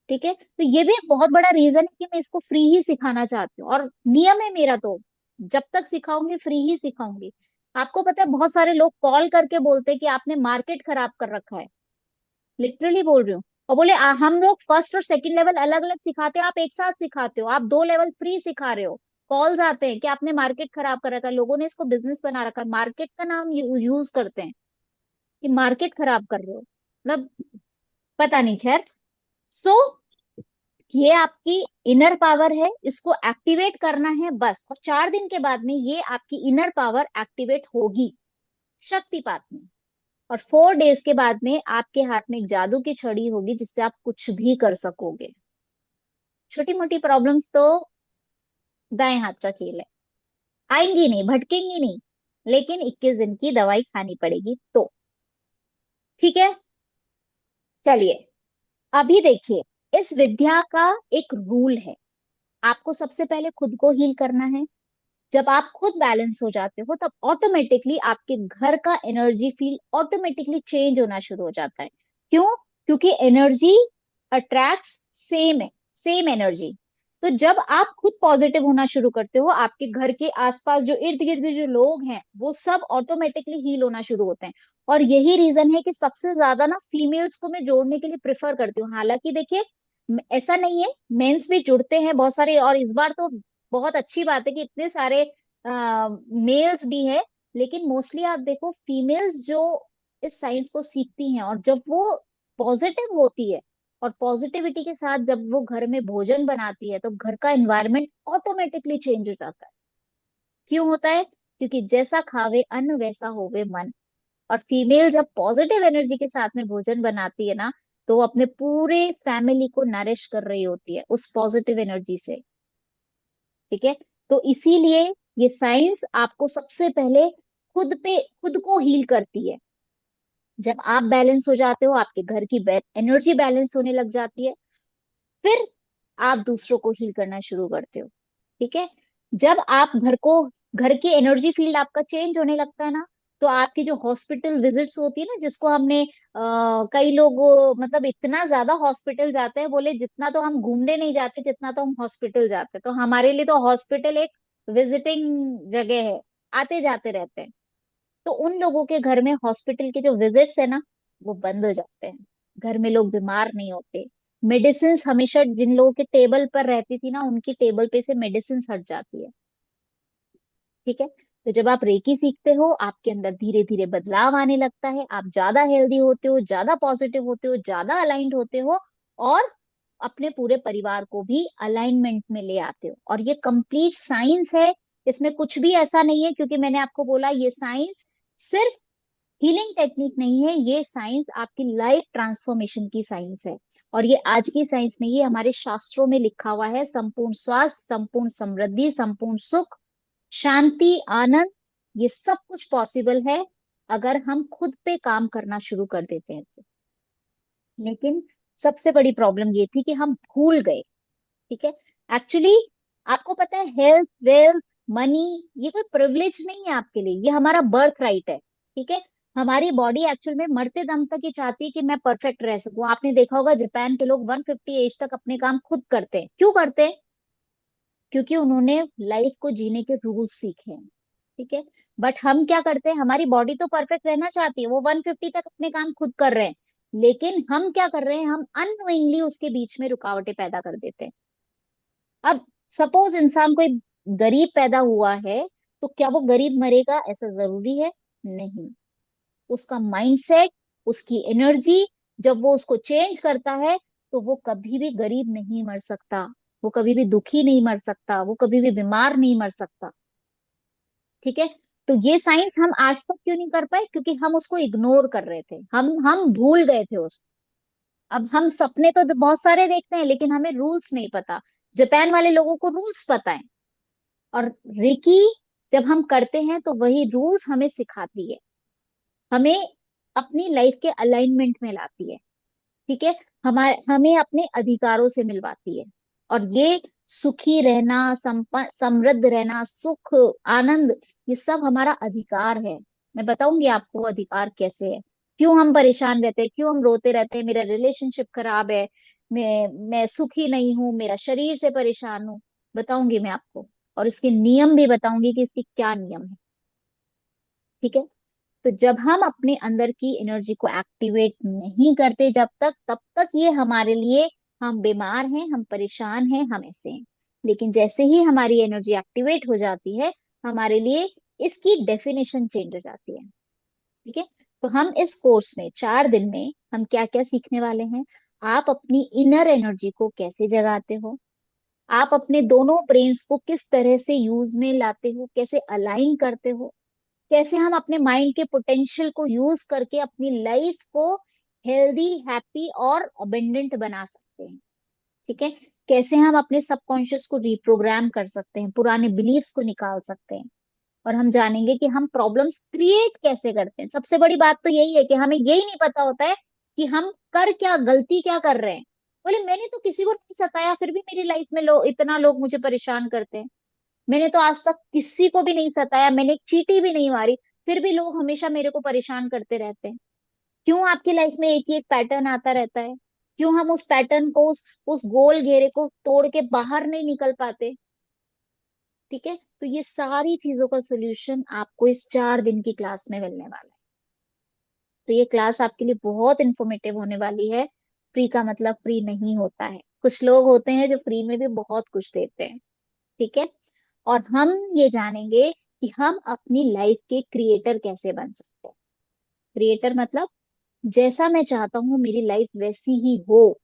ठीक है, तो ये भी एक बहुत बड़ा रीजन है कि मैं इसको फ्री ही सिखाना चाहती हूँ, और नियम है मेरा तो, जब तक सिखाऊंगी फ्री ही सिखाऊंगी। आपको पता है, बहुत सारे लोग कॉल करके बोलते हैं कि आपने मार्केट खराब कर रखा है, लिटरली बोल रही हूँ। और बोले हम लोग फर्स्ट और सेकंड लेवल अलग अलग सिखाते हैं, आप एक साथ सिखाते हो, आप 2 लेवल फ्री सिखा रहे हो। कॉल्स आते हैं कि आपने मार्केट खराब कर रखा है, लोगों ने इसको बिजनेस बना रखा है, मार्केट का नाम यूज करते हैं कि मार्केट खराब कर रहे हो, मतलब पता नहीं, खैर। सो ये आपकी इनर पावर है, इसको एक्टिवेट करना है बस, और 4 दिन के बाद में ये आपकी इनर पावर एक्टिवेट होगी शक्तिपात में। और 4 डेज के बाद में आपके हाथ में एक जादू की छड़ी होगी जिससे आप कुछ भी कर सकोगे। छोटी मोटी प्रॉब्लम्स तो दाएं हाथ का खेल है, आएंगी नहीं, भटकेंगी नहीं, लेकिन 21 दिन की दवाई खानी पड़ेगी तो। ठीक है, चलिए, अभी देखिए, इस विद्या का एक रूल है। आपको सबसे पहले खुद को हील करना है। जब आप खुद बैलेंस हो जाते हो, तब ऑटोमेटिकली आपके घर का एनर्जी फील्ड ऑटोमेटिकली चेंज होना शुरू हो जाता है। क्यों? क्योंकि एनर्जी अट्रैक्ट्स सेम है, सेम एनर्जी। तो जब आप खुद पॉजिटिव होना शुरू करते हो, आपके घर के आसपास जो इर्द गिर्द जो लोग हैं वो सब ऑटोमेटिकली हील होना शुरू होते हैं। और यही रीजन है कि सबसे ज्यादा ना फीमेल्स को मैं जोड़ने के लिए प्रेफर करती हूँ। हालांकि देखिए, ऐसा नहीं है, मेंस भी जुड़ते हैं बहुत सारे, और इस बार तो बहुत अच्छी बात है कि इतने सारे मेल्स भी है। लेकिन मोस्टली आप देखो, फीमेल्स जो इस साइंस को सीखती हैं, और जब वो पॉजिटिव होती है, और पॉजिटिविटी के साथ जब वो घर में भोजन बनाती है, तो घर का एनवायरनमेंट ऑटोमेटिकली चेंज हो जाता है। क्यों होता है? क्योंकि जैसा खावे अन्न वैसा होवे मन। और फीमेल जब पॉजिटिव एनर्जी के साथ में भोजन बनाती है ना, तो वो अपने पूरे फैमिली को नरिश कर रही होती है उस पॉजिटिव एनर्जी से। ठीक है, तो इसीलिए ये साइंस आपको सबसे पहले खुद को हील करती है। जब आप बैलेंस हो जाते हो, आपके घर की एनर्जी बैलेंस होने लग जाती है, फिर आप दूसरों को हील करना शुरू करते हो। ठीक है, जब आप घर की एनर्जी फील्ड आपका चेंज होने लगता है ना, तो आपकी जो हॉस्पिटल विजिट्स होती है ना, जिसको हमने कई लोग मतलब इतना ज्यादा हॉस्पिटल जाते हैं, बोले जितना तो हम घूमने नहीं जाते जितना तो हम हॉस्पिटल जाते हैं। तो हमारे लिए तो हॉस्पिटल एक विजिटिंग जगह है, आते जाते रहते हैं। तो उन लोगों के घर में हॉस्पिटल के जो विजिट्स है ना, वो बंद हो जाते हैं। घर में लोग बीमार नहीं होते। मेडिसिन हमेशा जिन लोगों के टेबल पर रहती थी ना, उनकी टेबल पे से मेडिसिन हट जाती है। ठीक है। तो जब आप रेकी सीखते हो, आपके अंदर धीरे धीरे बदलाव आने लगता है, आप ज्यादा हेल्दी होते हो, ज्यादा पॉजिटिव होते हो, ज्यादा अलाइंड होते हो, और अपने पूरे परिवार को भी अलाइनमेंट में ले आते हो। और ये कंप्लीट साइंस है, इसमें कुछ भी ऐसा नहीं है, क्योंकि मैंने आपको बोला ये साइंस सिर्फ हीलिंग टेक्निक नहीं है, ये साइंस आपकी लाइफ ट्रांसफॉर्मेशन की साइंस है। और ये आज की साइंस नहीं है, हमारे शास्त्रों में लिखा हुआ है, संपूर्ण स्वास्थ्य, संपूर्ण समृद्धि, संपूर्ण सुख, शांति, आनंद, ये सब कुछ पॉसिबल है अगर हम खुद पे काम करना शुरू कर देते हैं तो। लेकिन सबसे बड़ी प्रॉब्लम ये थी कि हम भूल गए। ठीक है। एक्चुअली आपको पता है, हेल्थ, वेल्थ, मनी, ये कोई प्रिविलेज नहीं है आपके लिए, ये हमारा बर्थ राइट है। ठीक है। हमारी बॉडी एक्चुअल में मरते दम तक ये चाहती है कि मैं परफेक्ट रह सकूं। आपने देखा होगा जापान के लोग 150 एज तक अपने काम खुद करते हैं। क्यों करते हैं? क्योंकि उन्होंने लाइफ को जीने के रूल्स सीखे हैं। ठीक है। बट हम क्या करते हैं, हमारी बॉडी तो परफेक्ट रहना चाहती है, वो 150 तक अपने काम खुद कर रहे हैं, लेकिन हम क्या कर रहे हैं, हम अननोइंगली उसके बीच में रुकावटें पैदा कर देते हैं। अब सपोज इंसान कोई गरीब पैदा हुआ है, तो क्या वो गरीब मरेगा? ऐसा जरूरी है? नहीं। उसका माइंडसेट, उसकी एनर्जी, जब वो उसको चेंज करता है, तो वो कभी भी गरीब नहीं मर सकता, वो कभी भी दुखी नहीं मर सकता, वो कभी भी बीमार नहीं मर सकता। ठीक है। तो ये साइंस हम आज तक क्यों नहीं कर पाए? क्योंकि हम उसको इग्नोर कर रहे थे, हम भूल गए थे उसको। अब हम सपने तो बहुत सारे देखते हैं, लेकिन हमें रूल्स नहीं पता। जापान वाले लोगों को रूल्स पता है। और रेकी जब हम करते हैं, तो वही रूल्स हमें सिखाती है, हमें अपनी लाइफ के अलाइनमेंट में लाती है। ठीक है। हमारे हमें अपने अधिकारों से मिलवाती है। और ये सुखी रहना, समृद्ध रहना, सुख, आनंद, ये सब हमारा अधिकार है। मैं बताऊंगी आपको वो अधिकार कैसे है। क्यों हम परेशान रहते हैं, क्यों हम रोते रहते हैं, मेरा रिलेशनशिप खराब है, मैं सुखी नहीं हूँ, मेरा शरीर से परेशान हूँ, बताऊंगी मैं आपको। और इसके नियम भी बताऊंगी कि इसके क्या नियम है। ठीक है। तो जब हम अपने अंदर की एनर्जी को एक्टिवेट नहीं करते जब तक, तब तक ये हमारे लिए, हम बीमार हैं, हम परेशान हैं, हम ऐसे हैं। लेकिन जैसे ही हमारी एनर्जी एक्टिवेट हो जाती है, हमारे लिए इसकी डेफिनेशन चेंज हो जाती है। ठीक है। तो हम इस कोर्स में 4 दिन में हम क्या क्या सीखने वाले हैं? आप अपनी इनर एनर्जी को कैसे जगाते हो, आप अपने दोनों ब्रेन्स को किस तरह से यूज में लाते हो, कैसे अलाइन करते हो, कैसे हम अपने माइंड के पोटेंशियल को यूज करके अपनी लाइफ को हेल्दी, हैप्पी और अबेंडेंट बना सकते हैं। ठीक है। कैसे हम अपने सबकॉन्शियस को रिप्रोग्राम कर सकते हैं, पुराने बिलीफ्स को निकाल सकते हैं। और हम जानेंगे कि हम प्रॉब्लम्स क्रिएट कैसे करते हैं। सबसे बड़ी बात तो यही है कि हमें यही नहीं पता होता है कि हम कर क्या, गलती क्या कर रहे हैं। बोले मैंने तो किसी को नहीं सताया, फिर भी मेरी लाइफ में इतना लोग मुझे परेशान करते हैं। मैंने तो आज तक किसी को भी नहीं सताया, मैंने एक चींटी भी नहीं मारी, फिर भी लोग हमेशा मेरे को परेशान करते रहते हैं। क्यों आपकी लाइफ में एक ही एक पैटर्न आता रहता है? क्यों हम उस पैटर्न को, उस गोल घेरे को तोड़ के बाहर नहीं निकल पाते? ठीक है। तो ये सारी चीजों का सोल्यूशन आपको इस 4 दिन की क्लास में मिलने वाला है। तो ये क्लास आपके लिए बहुत इंफॉर्मेटिव होने वाली है। फ्री का मतलब फ्री नहीं होता है, कुछ लोग होते हैं जो फ्री में भी बहुत कुछ देते हैं। ठीक है। और हम ये जानेंगे कि हम अपनी लाइफ के क्रिएटर कैसे बन सकते हैं। क्रिएटर मतलब जैसा मैं चाहता हूँ मेरी लाइफ वैसी ही हो,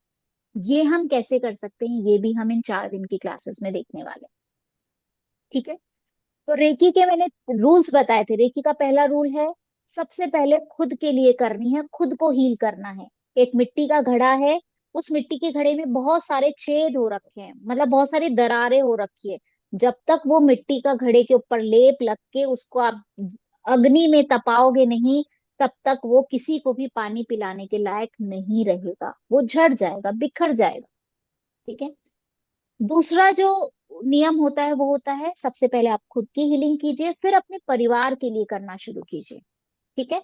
ये हम कैसे कर सकते हैं, ये भी हम इन 4 दिन की क्लासेस में देखने वाले हैं। ठीक है। तो रेकी के मैंने रूल्स बताए थे। रेकी का पहला रूल है, सबसे पहले खुद के लिए करनी है, खुद को हील करना है। एक मिट्टी का घड़ा है, उस मिट्टी के घड़े में बहुत सारे छेद हो रखे हैं, मतलब बहुत सारी दरारें हो रखी है। जब तक वो मिट्टी का घड़े के ऊपर लेप लग के उसको आप अग्नि में तपाओगे नहीं, तब तक वो किसी को भी पानी पिलाने के लायक नहीं रहेगा, वो झड़ जाएगा, बिखर जाएगा। ठीक है। दूसरा जो नियम होता है वो होता है, सबसे पहले आप खुद की हीलिंग कीजिए, फिर अपने परिवार के लिए करना शुरू कीजिए। ठीक है,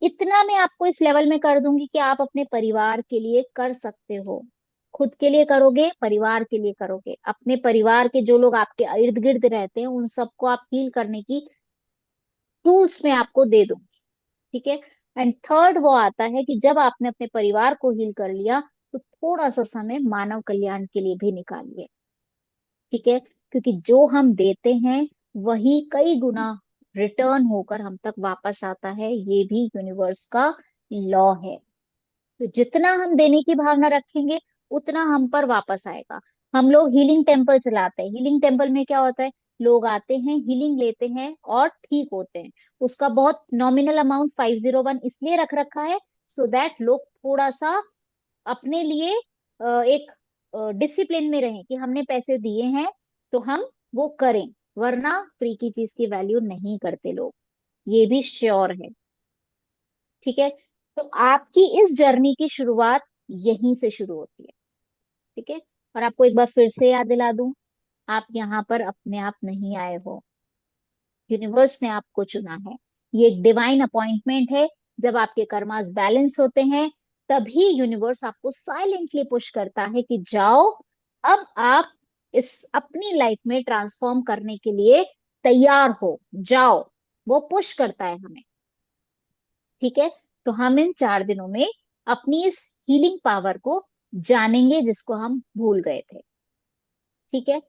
इतना मैं आपको इस लेवल में कर दूंगी कि आप अपने परिवार के लिए कर सकते हो। खुद के लिए करोगे, परिवार के लिए करोगे, अपने परिवार के जो लोग आपके इर्द गिर्द रहते हैं उन सबको आप हील करने की टूल्स मैं आपको दे दूंगी। ठीक है। एंड थर्ड वो आता है कि जब आपने अपने परिवार को हील कर लिया तो थोड़ा सा समय मानव कल्याण के लिए भी निकालिए। ठीक है, क्योंकि जो हम देते हैं वही कई गुना रिटर्न होकर हम तक वापस आता है, ये भी यूनिवर्स का लॉ है। तो जितना हम देने की भावना रखेंगे उतना हम पर वापस आएगा। हम लोग हीलिंग टेम्पल चलाते हैं, हीलिंग टेम्पल में क्या होता है, लोग आते हैं, हीलिंग लेते हैं और ठीक होते हैं। उसका बहुत नॉमिनल अमाउंट 501 इसलिए रख रखा है सो दैट लोग थोड़ा सा अपने लिए एक डिसिप्लिन में रहें कि हमने पैसे दिए हैं तो हम वो करें, वरना फ्री की चीज की वैल्यू नहीं करते लोग, ये भी श्योर है। ठीक है, तो आपकी इस जर्नी की शुरुआत यहीं से शुरू होती है। ठीक है, और आपको एक बार फिर से याद दिला दूं, आप यहाँ पर अपने आप नहीं आए हो, यूनिवर्स ने आपको चुना है। ये एक डिवाइन अपॉइंटमेंट है। जब आपके कर्मास बैलेंस होते हैं तभी यूनिवर्स आपको साइलेंटली पुश करता है कि जाओ, अब आप इस अपनी लाइफ में ट्रांसफॉर्म करने के लिए तैयार हो, जाओ। वो पुश करता है हमें। ठीक है, तो हम इन 4 दिनों में अपनी इस हीलिंग पावर को जानेंगे जिसको हम भूल गए थे। ठीक है,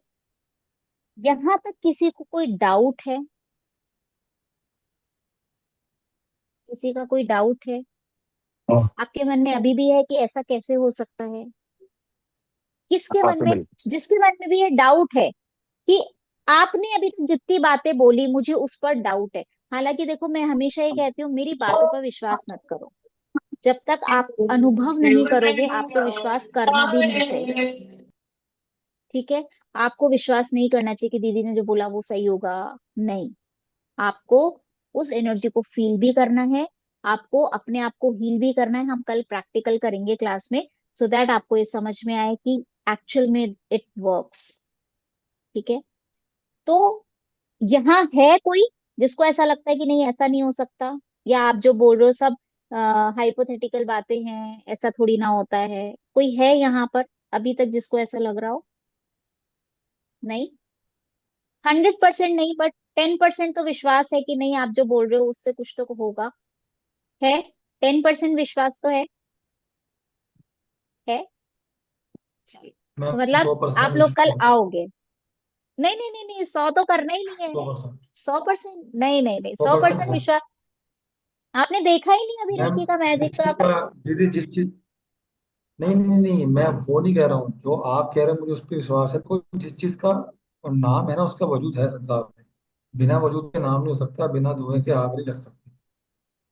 यहां तक किसी को कोई डाउट है? किसी का कोई डाउट है आपके मन में अभी भी है कि ऐसा कैसे हो सकता है? किसके मन में, पॉसिबल। जिसके मन में भी ये डाउट है कि आपने अभी तक जितनी बातें बोली मुझे उस पर डाउट है। हालांकि देखो, मैं हमेशा ही कहती हूँ मेरी बातों पर विश्वास मत करो, जब तक आप अनुभव नहीं करोगे आपको विश्वास करना भी नहीं चाहिए। ठीक है, आपको विश्वास नहीं करना चाहिए कि दीदी ने जो बोला वो सही होगा, नहीं। आपको उस एनर्जी को फील भी करना है, आपको अपने आप को हील भी करना है। हम कल प्रैक्टिकल करेंगे क्लास में सो दैट आपको ये समझ में आए कि एक्चुअल में इट वर्क्स। ठीक है, तो यहाँ है कोई जिसको ऐसा लगता है कि नहीं ऐसा नहीं हो सकता, या आप जो बोल रहे हो सब हाइपोथेटिकल बातें हैं, ऐसा थोड़ी ना होता है? कोई है यहाँ पर अभी तक जिसको ऐसा लग रहा हो? नहीं, 100% नहीं, बट 10% तो विश्वास है कि नहीं आप जो बोल रहे हो उससे कुछ तो होगा। है, 10% विश्वास तो है। मैं तो मतलब 100% आप लोग कल विश्वास। आओगे? नहीं नहीं नहीं नहीं, 100 तो करना ही नहीं है। 100%। 100%? नहीं नहीं नहीं, सौ सौ परसेंट परसेंट है। विश्वास। आपने देखा ही नहीं अभी मैम, रेकी का जिस मैजिक तो चीज आप। का, दीदी जिस चीज, नहीं नहीं नहीं नहीं, मैं वो नहीं कह रहा हूँ जो आप कह रहे हैं, मुझे उस पर विश्वास है। तो जिस चीज का नाम है ना, उसका वजूद है संसार में। बिना वजूद के नाम नहीं हो सकता, बिना धुएं के आग नहीं लग सकती।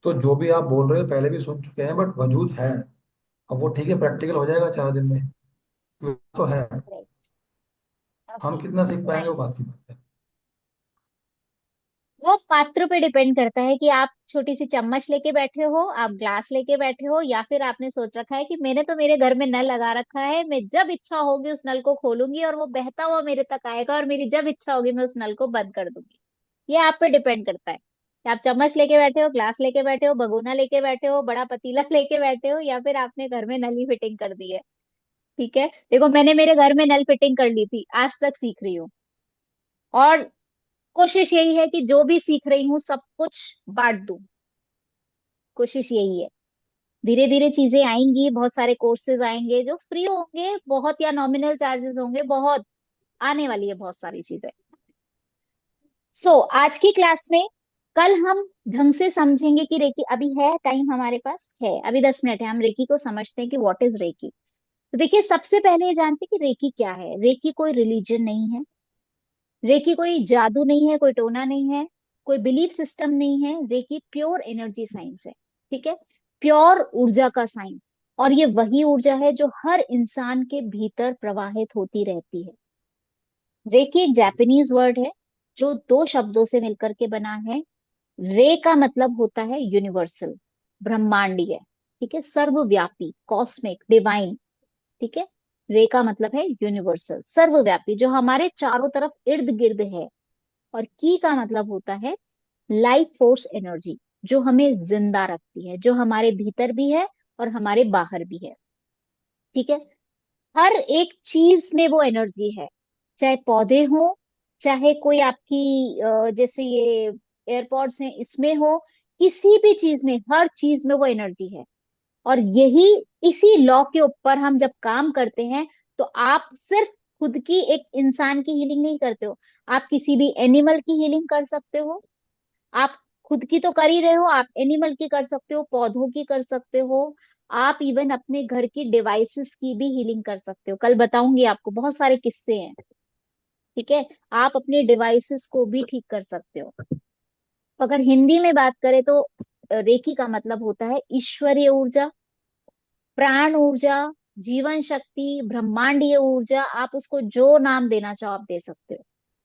तो जो भी आप बोल रहे हो पहले भी सुन चुके हैं, बट वजूद है। अब वो ठीक है, प्रैक्टिकल हो जाएगा 4 दिन में, तो है। हम ओके, कितना सीख पाएंगे वो नाइस। बात की बात है। वो पात्र पे डिपेंड करता है कि आप छोटी सी चम्मच लेके बैठे हो, आप ग्लास लेके बैठे हो, या फिर आपने सोच रखा है कि मैंने तो मेरे घर में नल लगा रखा है, मैं जब इच्छा होगी उस नल को खोलूंगी और वो बहता हुआ मेरे तक आएगा, और मेरी जब इच्छा होगी मैं उस नल को बंद कर दूंगी। ये आप पे डिपेंड करता है कि आप चम्मच लेके बैठे हो, ग्लास लेके बैठे हो, भगोना लेके बैठे हो, बड़ा पतीला लेके बैठे हो, या फिर आपने घर में नली फिटिंग कर दी है। ठीक है, देखो मैंने मेरे घर में नल फिटिंग कर ली थी, आज तक सीख रही हूँ। और कोशिश यही है कि जो भी सीख रही हूँ सब कुछ बांट दूं, कोशिश यही है। धीरे धीरे चीजें आएंगी, बहुत सारे कोर्सेज आएंगे जो फ्री होंगे बहुत, या नॉमिनल चार्जेस होंगे बहुत, आने वाली है बहुत सारी चीजें। आज की क्लास में कल हम ढंग से समझेंगे कि रेकी, अभी है टाइम हमारे पास, है अभी 10 मिनट है, हम रेकी को समझते हैं कि व्हाट इज रेकी। तो देखिए, सबसे पहले ये जानते हैं कि रेकी क्या है। रेकी कोई रिलीजन नहीं है, रेकी कोई जादू नहीं है, कोई टोना नहीं है, कोई बिलीफ सिस्टम नहीं है। रेकी प्योर एनर्जी साइंस है। ठीक है, प्योर ऊर्जा का साइंस। और ये वही ऊर्जा है जो हर इंसान के भीतर प्रवाहित होती रहती है। रेकी एक जापानीज वर्ड है जो 2 शब्दों से मिलकर के बना है। रे का मतलब होता है यूनिवर्सल, ब्रह्मांडीय। ठीक है, सर्वव्यापी, कॉस्मिक, डिवाइन। ठीक है, रे का मतलब है यूनिवर्सल, सर्वव्यापी, जो हमारे चारों तरफ इर्द गिर्द है। और की का मतलब होता है लाइफ फोर्स एनर्जी, जो हमें जिंदा रखती है, जो हमारे भीतर भी है और हमारे बाहर भी है। ठीक है, हर एक चीज में वो एनर्जी है, चाहे पौधे हो, चाहे कोई आपकी जैसे ये एयरपॉड्स हैं इसमें हो, किसी भी चीज में, हर चीज में वो एनर्जी है। और यही, इसी लॉ के ऊपर हम जब काम करते हैं, तो आप सिर्फ खुद की, एक इंसान की हीलिंग नहीं करते हो, आप किसी भी एनिमल की हीलिंग कर सकते हो। आप खुद की तो कर ही रहे हो, आप एनिमल की कर सकते हो, पौधों की कर सकते हो, आप इवन अपने घर की डिवाइसेस की भी हीलिंग कर सकते हो। कल बताऊंगी आपको, बहुत सारे किस्से हैं। ठीक है, आप अपने डिवाइसेस को भी ठीक कर सकते हो। तो अगर हिंदी में बात करें तो रेकी का मतलब होता है ईश्वरीय ऊर्जा, प्राण ऊर्जा, जीवन शक्ति, ब्रह्मांडीय ऊर्जा, आप उसको जो नाम देना चाहो आप दे सकते हो।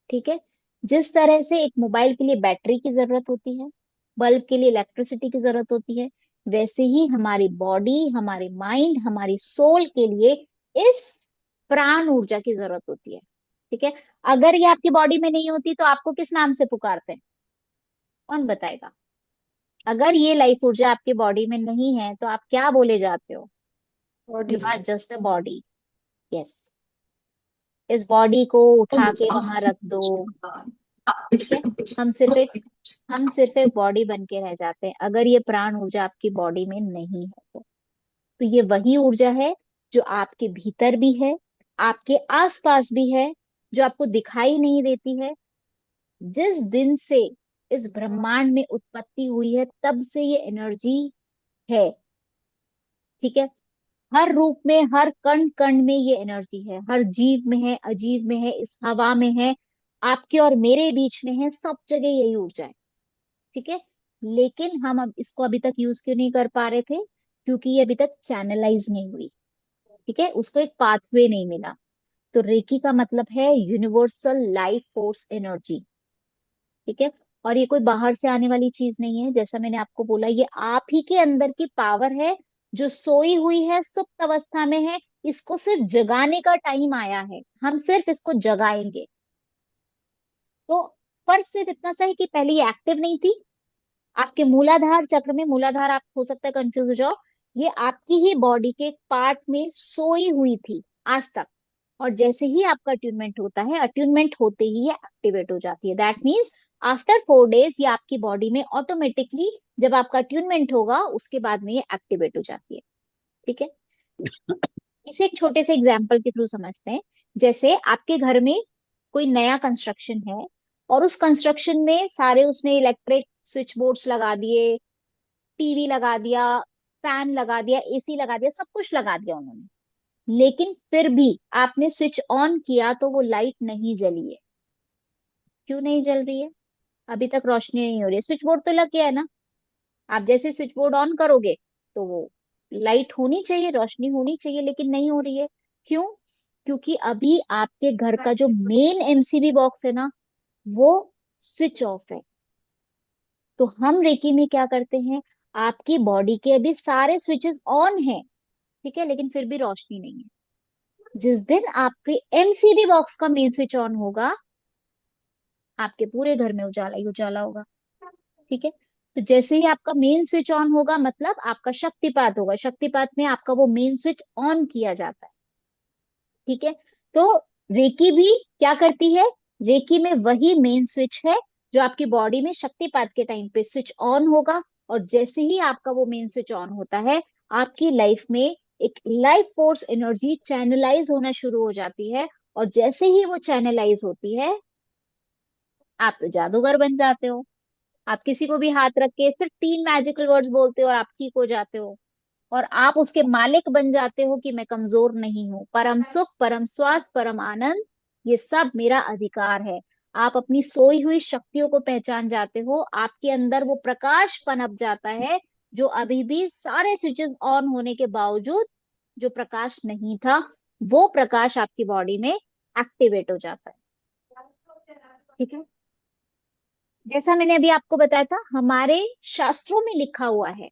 ठीक है, जिस तरह से एक मोबाइल के लिए बैटरी की जरूरत होती है, बल्ब के लिए इलेक्ट्रिसिटी की जरूरत होती है, वैसे ही हमारी बॉडी, हमारे माइंड, हमारी सोल के लिए इस प्राण ऊर्जा की जरूरत होती है। ठीक है, अगर ये आपकी बॉडी में नहीं होती तो आपको किस नाम से पुकारते हैं, कौन बताएगा? अगर ये लाइफ ऊर्जा आपकी बॉडी में नहीं है तो आप क्या बोले जाते हो? You body. Are just a body. Yes, इस बॉडी को उठा के वहां रख दो। ठीक है, हम सिर्फ एक हम सिर्फ एक बॉडी बन के रह जाते हैं अगर ये प्राण ऊर्जा आपकी बॉडी में नहीं है तो ये वही ऊर्जा है जो आपके भीतर भी है, आपके आसपास भी है, जो आपको दिखाई नहीं देती है। जिस दिन से इस ब्रह्मांड में उत्पत्ति हुई है तब से ये एनर्जी है। ठीक है, हर रूप में, हर कण कण में ये एनर्जी है, हर जीव में है, अजीव में है, इस हवा में है, आपके और मेरे बीच में है, सब जगह यही ऊर्जा है। ठीक है, लेकिन हम अब इसको अभी तक यूज क्यों नहीं कर पा रहे थे? क्योंकि ये अभी तक चैनलाइज नहीं हुई। ठीक है, उसको एक पाथवे नहीं मिला। तो रेकी का मतलब है यूनिवर्सल लाइफ फोर्स एनर्जी। ठीक है, और ये कोई बाहर से आने वाली चीज नहीं है, जैसा मैंने आपको बोला, ये आप ही के अंदर की पावर है, जो सोई हुई है, सुप्त अवस्था में है। इसको सिर्फ जगाने का टाइम आया है, हम सिर्फ इसको जगाएंगे। तो फर्क सिर्फ इतना सा है कि पहले ये एक्टिव नहीं थी, आपके मूलाधार चक्र में, मूलाधार आप हो सकता है कंफ्यूज हो जाओ, ये आपकी ही बॉडी के एक पार्ट में सोई हुई थी आज तक। और जैसे ही आपका अट्यूनमेंट होता है, अट्यूनमेंट होते ही ये एक्टिवेट हो जाती है। दैट मीन्स आफ्टर 4 डेज ये आपकी बॉडी में ऑटोमेटिकली, जब आपका अट्यूनमेंट होगा उसके बाद में ये एक्टिवेट हो जाती है। ठीक है, इसे एक छोटे से एग्जाम्पल के थ्रू समझते हैं। जैसे आपके घर में कोई नया कंस्ट्रक्शन है, और उस कंस्ट्रक्शन में सारे उसने इलेक्ट्रिक स्विच बोर्ड्स लगा दिए, टीवी लगा दिया, फैन लगा दिया, एसी लगा दिया, सब कुछ लगा दिया उन्होंने, लेकिन फिर भी आपने स्विच ऑन किया तो वो लाइट नहीं जली है। क्यों नहीं जल रही है? अभी तक रोशनी नहीं हो रही है, स्विच बोर्ड तो लग गया है ना। आप जैसे स्विच बोर्ड ऑन करोगे तो वो लाइट होनी चाहिए, रोशनी होनी चाहिए, लेकिन नहीं हो रही है। क्यों? क्योंकि अभी आपके घर का जो मेन एमसीबी बॉक्स है ना, वो स्विच ऑफ है। तो हम रेकी में क्या करते हैं, आपकी बॉडी के अभी सारे स्विचेस ऑन है, ठीक है, लेकिन फिर भी रोशनी नहीं है। जिस दिन आपके एमसीबी बॉक्स का मेन स्विच ऑन होगा, आपके पूरे घर में उजाला ही उजाला होगा। ठीक है, तो जैसे ही आपका मेन स्विच ऑन होगा, मतलब आपका शक्तिपात होगा, शक्तिपात में आपका वो मेन स्विच ऑन किया जाता है। ठीक है, तो रेकी भी क्या करती है, रेकी में वही मेन स्विच है जो आपकी बॉडी में शक्तिपात के टाइम पे स्विच ऑन होगा। और जैसे ही आपका वो मेन स्विच ऑन होता है, आपकी लाइफ में एक लाइफ फोर्स एनर्जी चैनलाइज होना शुरू हो जाती है। और जैसे ही वो चैनलाइज होती है, आप तो जादूगर बन जाते हो। आप किसी को भी हाथ रख के सिर्फ 3 मैजिकल वर्ड्स बोलते हो और आप ठीक हो जाते हो। और आप उसके मालिक बन जाते हो कि मैं कमजोर नहीं हूँ, परम सुख, परम स्वास्थ्य, परम आनंद, ये सब मेरा अधिकार है। आप अपनी सोई हुई शक्तियों को पहचान जाते हो, आपके अंदर वो प्रकाश पनप जाता है, जो अभी भी सारे स्विचेस ऑन होने के बावजूद जो प्रकाश नहीं था, वो प्रकाश आपकी बॉडी में एक्टिवेट हो जाता है। ठीक है, जैसा मैंने अभी आपको बताया था, हमारे शास्त्रों में लिखा हुआ है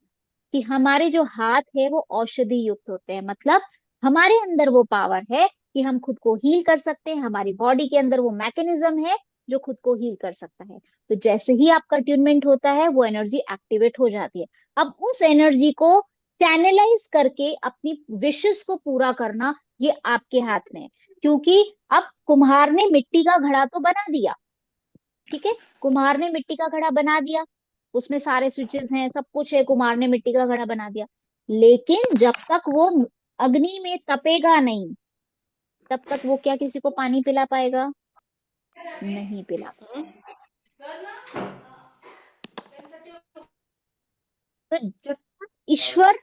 कि हमारे जो हाथ है वो औषधि युक्त होते हैं। मतलब हमारे अंदर वो पावर है कि हम खुद को हील कर सकते हैं, हमारी बॉडी के अंदर वो मैकेनिज्म है जो खुद को हील कर सकता है। तो जैसे ही आपका अट्यूनमेंट होता है वो एनर्जी एक्टिवेट हो जाती है। अब उस एनर्जी को चैनलाइज करके अपनी विशेस को पूरा करना ये आपके हाथ में है। क्योंकि अब कुम्हार ने मिट्टी का घड़ा तो बना दिया, ठीक है, कुम्हार ने मिट्टी का घड़ा बना दिया, उसमें सारे स्विचेस हैं, सब कुछ है, कुम्हार ने मिट्टी का घड़ा बना दिया, लेकिन जब तक वो अग्नि में तपेगा नहीं तब तक वो क्या किसी को पानी पिला पाएगा? नहीं पिला पाएगा। तो जब तक ईश्वर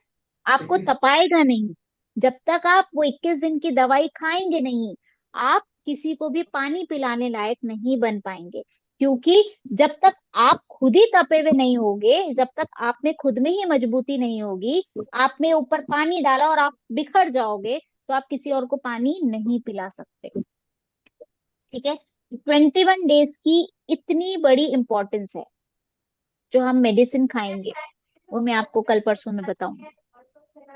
आपको तपाएगा नहीं, जब तक आप वो 21 दिन की दवाई खाएंगे नहीं, आप किसी को भी पानी पिलाने लायक नहीं बन पाएंगे। क्योंकि जब तक आप खुद ही तपे हुए नहीं होगे, जब तक आप में खुद में ही मजबूती नहीं होगी, आप में ऊपर पानी डाला और आप बिखर जाओगे, तो आप किसी और को पानी नहीं पिला सकते। ठीक है, 21 डेज की इतनी बड़ी इंपॉर्टेंस है। जो हम मेडिसिन खाएंगे वो मैं आपको कल परसों में बताऊंगी।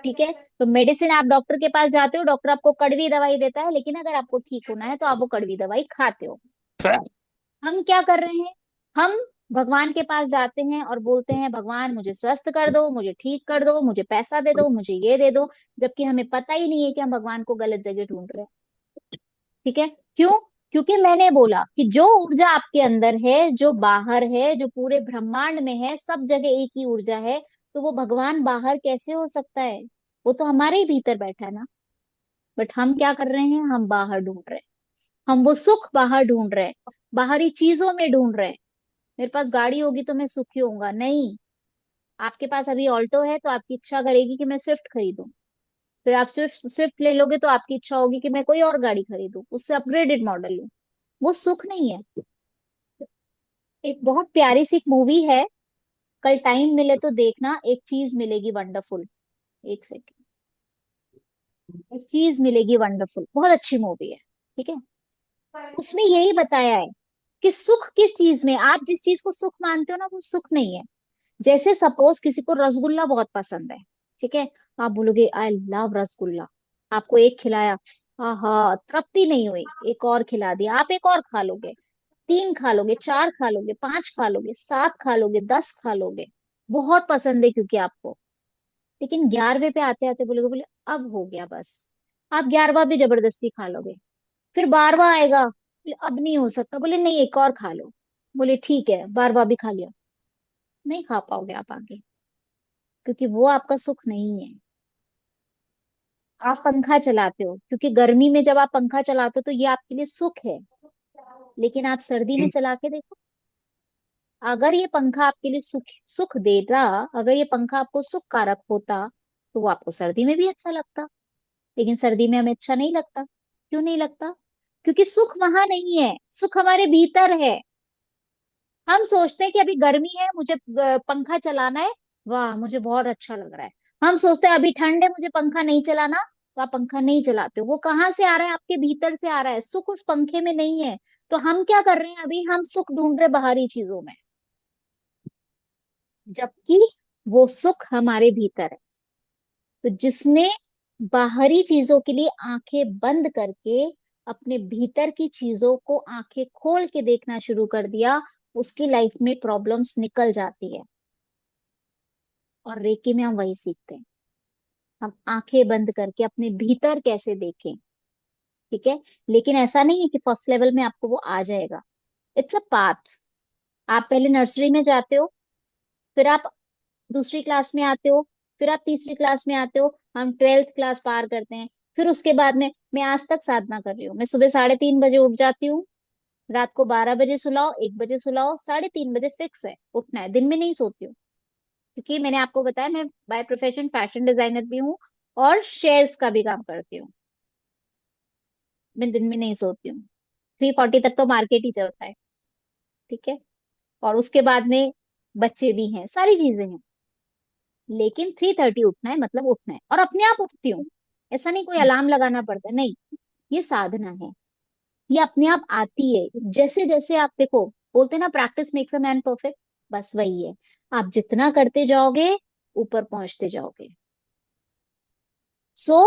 ठीक है, तो मेडिसिन आप डॉक्टर के पास जाते हो, डॉक्टर आपको कड़वी दवाई देता है, लेकिन अगर आपको ठीक होना है तो आप वो कड़वी दवाई खाते हो। हम क्या कर रहे हैं? हम भगवान के पास जाते हैं और बोलते हैं भगवान मुझे स्वस्थ कर दो, मुझे ठीक कर दो, मुझे पैसा दे दो, मुझे ये दे दो, जबकि हमें पता ही नहीं है कि हम भगवान को गलत जगह ढूंढ रहे हैं। ठीक है, क्यों? क्योंकि मैंने बोला कि जो ऊर्जा आपके अंदर है, जो बाहर है, जो पूरे ब्रह्मांड में है, सब जगह एक ही ऊर्जा है, तो वो भगवान बाहर कैसे हो सकता है? वो तो हमारे ही भीतर बैठा है ना। बट हम क्या कर रहे हैं? हम बाहर ढूंढ रहे हैं, हम वो सुख बाहर ढूंढ रहे हैं, बाहरी चीजों में ढूंढ रहे हैं। मेरे पास गाड़ी होगी तो मैं सुखी होऊंगा? नहीं। आपके पास अभी ऑल्टो है तो आपकी इच्छा करेगी कि मैं स्विफ्ट खरीदूं, फिर आप स्विफ्ट स्विफ्ट ले लोगे तो आपकी इच्छा होगी कि मैं कोई और गाड़ी खरीदूं, उससे अपग्रेडेड मॉडल लूं। वो सुख नहीं है। एक बहुत प्यारी सी मूवी है, कल टाइम मिले तो देखना, एक चीज मिलेगी वंडरफुल। एक सेकेंड, एक चीज मिलेगी वंडरफुल, बहुत अच्छी मूवी है। ठीक है, उसमें यही बताया है कि सुख किस चीज में, आप जिस चीज को सुख मानते हो ना वो सुख नहीं है। जैसे सपोज किसी को रसगुल्ला बहुत पसंद है, ठीक है, आप बोलोगे आई लव रसगुल्ला, आपको एक खिलाया, हाँ, तृप्ति नहीं हुई, एक और खिला दिया, आप एक और खा लोगे, 3 खा लोगे, 4 खा लोगे, 5 खा लोगे, 7 खा लोगे, 10 खा लोगे, बहुत पसंद है क्योंकि आपको। लेकिन 11वें पे आते आते बोलोगे, बोले अब हो गया बस। आप 11वां भी जबरदस्ती खा लोगे, फिर 12वां आएगा, बोले अब नहीं हो सकता, बोले नहीं एक और खा लो, बोले ठीक है 12वां भी खा लिया, नहीं खा पाओगे आप आगे, क्योंकि वो आपका सुख नहीं है। आप पंखा चलाते हो क्योंकि गर्मी में जब आप पंखा चलाते हो तो ये आपके लिए सुख है, लेकिन आप सर्दी में चला के देखो, अगर ये पंखा आपके लिए सुख सुख देता, अगर ये पंखा आपको सुख कारक होता, तो वो आपको सर्दी में भी अच्छा लगता। लेकिन सर्दी में हमें अच्छा नहीं लगता। क्यों नहीं लगता? क्योंकि सुख वहां नहीं है, सुख हमारे भीतर है। हम सोचते हैं कि अभी गर्मी है, मुझे पंखा चलाना है, वाह मुझे बहुत अच्छा लग रहा है। हम सोचते हैं अभी ठंड है, मुझे पंखा नहीं चलाना, तो आप पंखा नहीं चलाते हो। वो कहाँ से आ रहा है? आपके भीतर से आ रहा है, सुख उस पंखे में नहीं है। तो हम क्या कर रहे हैं? अभी हम सुख ढूंढ रहे बाहरी चीजों में, जबकि वो सुख हमारे भीतर है। तो जिसने बाहरी चीजों के लिए आंखें बंद करके अपने भीतर की चीजों को आंखें खोल के देखना शुरू कर दिया, उसकी लाइफ में प्रॉब्लम्स निकल जाती है। और रेकी में हम वही सीखते हैं, हम आंखें बंद करके अपने भीतर कैसे देखें। ठीक है, लेकिन ऐसा नहीं है कि फर्स्ट लेवल में आपको वो आ जाएगा। It's a path. आप पहले नर्सरी में जाते हो, फिर आप दूसरी क्लास में आते हो, फिर आप तीसरी क्लास में आते हो, हम 12th क्लास पार करते हैं। फिर उसके बाद में मैं आज तक साधना कर रही हूँ, मैं सुबह 3:30 बजे उठ जाती हूँ, रात को 12 बजे सुलाओ, 1 बजे सुलाओ, 3:30 बजे फिक्स है उठना है। दिन में नहीं सोती हूँ, क्योंकि मैंने आपको बताया मैं बाय प्रोफेशन फैशन डिजाइनर भी हूँ और शेयर्स का भी काम करती हूँ। मैं दिन में नहीं सोती हूँ। 3:40 तक तो मार्केट ही चलता है। ठीक है, और उसके बाद में बच्चे भी हैं, सारी चीजें हैं, लेकिन 3:30 उठना है मतलब उठना है, और अपने आप उठती हूँ। ऐसा नहीं कोई अलार्म लगाना पड़ता, नहीं, ये साधना है, ये अपने आप आती है। जैसे जैसे आप देखो, बोलते हैं ना practice makes a man perfect, बस वही है। आप जितना करते जाओगे ऊपर पहुंचते जाओगे। सो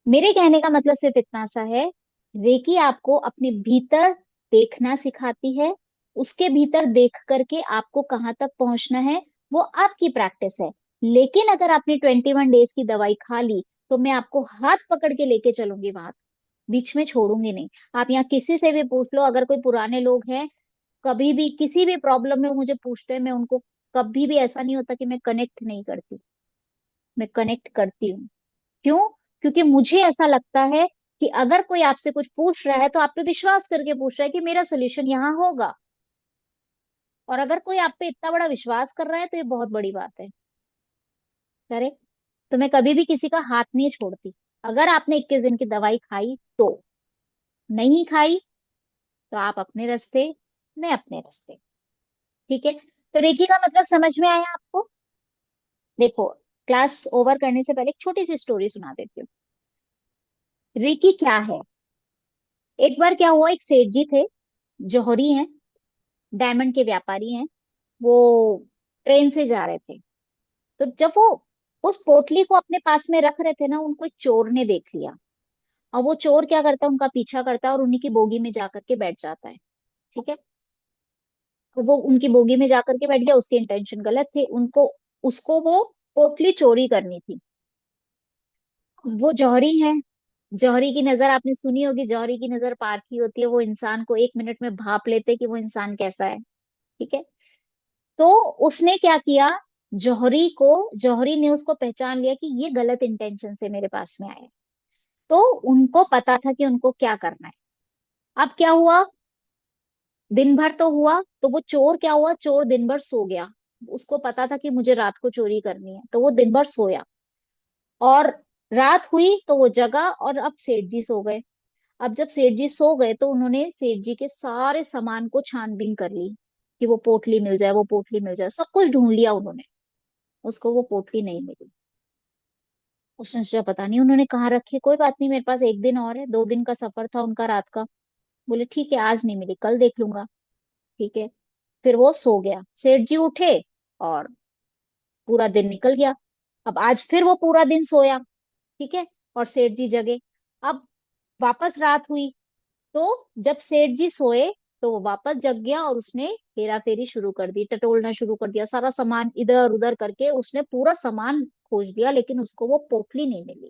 मेरे कहने का मतलब सिर्फ इतना सा है, रेकी आपको अपने भीतर देखना सिखाती है। उसके भीतर देख करके आपको कहाँ तक पहुंचना है वो आपकी प्रैक्टिस है। लेकिन अगर आपने 21 डेज की दवाई खा ली तो मैं आपको हाथ पकड़ के लेके चलूंगी वहां, बीच में छोड़ूंगी नहीं। आप यहाँ किसी से भी पूछ लो, अगर कोई पुराने लोग हैं, कभी भी किसी भी प्रॉब्लम में वो मुझे पूछते हैं, मैं उनको कभी भी ऐसा नहीं होता कि मैं कनेक्ट नहीं करती, मैं कनेक्ट करती हूँ। क्यों? क्योंकि मुझे ऐसा लगता है कि अगर कोई आपसे कुछ पूछ रहा है तो आप पे विश्वास करके पूछ रहा है कि मेरा सोल्यूशन यहाँ होगा। और अगर कोई आप पे इतना बड़ा विश्वास कर रहा है तो ये बहुत बड़ी बात है। करेक्ट। तो मैं कभी भी किसी का हाथ नहीं छोड़ती। अगर आपने 21 दिन की दवाई खाई तो, नहीं खाई तो आप अपने रास्ते, मैं अपने रास्ते। ठीक है। तो रेकी का मतलब समझ में आया आपको? देखो, क्लास ओवर करने से पहले एक छोटी सी स्टोरी सुना देती हूँ। रेकी क्या है? एक बार क्या हुआ, एक सेठ जी थे, जौहरी हैं, डायमंड के व्यापारी हैं। वो ट्रेन से जा रहे थे, तो जब वो उस पोटली को अपने पास में रख रहे थे ना, उनको एक चोर ने देख लिया। और वो चोर क्या करता है, उनका पीछा करता है और उन्हीं की बोगी में जाकर के बैठ जाता है। ठीक है। तो वो उनकी बोगी में जाकर के बैठ गया, उसकी इंटेंशन गलत थी, उनको, उसको वो पोटली चोरी करनी थी। वो जौहरी है, जौहरी की नजर आपने सुनी होगी, जौहरी की नजर पारखी होती है, वो इंसान को 1 मिनट में भाप लेते कि वो इंसान कैसा है। ठीक है। तो उसने क्या किया, जौहरी ने उसको पहचान लिया कि ये गलत इंटेंशन से मेरे पास में आया है। तो उनको पता था कि उनको क्या करना है। अब क्या हुआ, दिन भर तो हुआ, तो वो चोर क्या हुआ, चोर दिन भर सो गया। उसको पता था कि मुझे रात को चोरी करनी है, तो वो दिन भर सोया। और रात हुई तो वो जगा, और अब सेठ जी सो गए। अब जब सेठ जी सो गए तो उन्होंने सेठ जी के सारे सामान को छानबीन कर ली कि वो पोटली मिल जाए, वो पोटली मिल जाए, सब कुछ ढूंढ लिया उन्होंने। उसको वो पोटली नहीं मिली। उसने सोचा पता नहीं उन्होंने कहाँ रखी, कोई बात नहीं, मेरे पास एक दिन और है, 2 दिन का सफर था उनका रात का। बोले ठीक है, आज नहीं मिली, कल देख लूंगा। ठीक है। फिर वो सो गया, सेठ जी उठे और पूरा दिन निकल गया। अब आज फिर वो पूरा दिन सोया। ठीक है। और सेठ जी जगे। अब वापस रात हुई, तो जब सेठ जी सोए तो वो वापस जग गया, और उसने हेरा फेरी शुरू कर दी, टटोलना शुरू कर दिया, सारा सामान इधर उधर करके उसने पूरा सामान खोज लिया, लेकिन उसको वो पोटली नहीं मिली।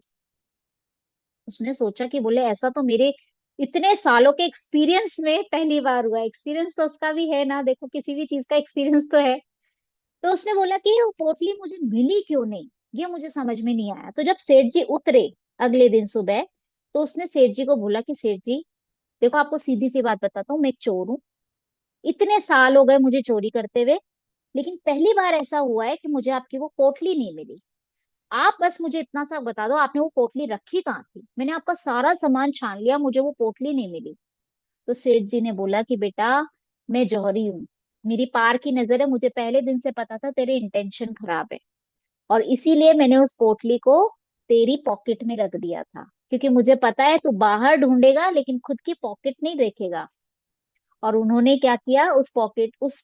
उसने सोचा कि बोले ऐसा तो मेरे इतने सालों के एक्सपीरियंस में पहली बार हुआ। एक्सपीरियंस तो उसका भी है ना, देखो किसी भी चीज का एक्सपीरियंस तो है। तो उसने बोला कि वो पोटली मुझे मिली क्यों नहीं, ये मुझे समझ में नहीं आया। तो जब सेठ जी उतरे अगले दिन सुबह, तो उसने सेठ जी को बोला कि सेठ जी, देखो आपको सीधी सी बात बताता हूँ, मैं एक चोर हूँ। इतने साल हो गए मुझे चोरी करते हुए, लेकिन पहली बार ऐसा हुआ है कि मुझे आपकी वो पोटली नहीं मिली। आप बस मुझे इतना सा बता दो, आपने वो पोटली रखी कहाँ थी? मैंने आपका सारा सामान छान लिया, मुझे वो पोटली नहीं मिली। तो सेठ जी ने बोला कि बेटा, मैं जौहरी हूँ, मेरी पार की नजर है, मुझे पहले दिन से पता था तेरे इंटेंशन खराब है, और इसीलिए मैंने उस पोटली को तेरी पॉकेट में रख दिया था, क्योंकि मुझे पता है तू बाहर ढूंढेगा लेकिन खुद की पॉकेट नहीं देखेगा। और उन्होंने क्या किया, उस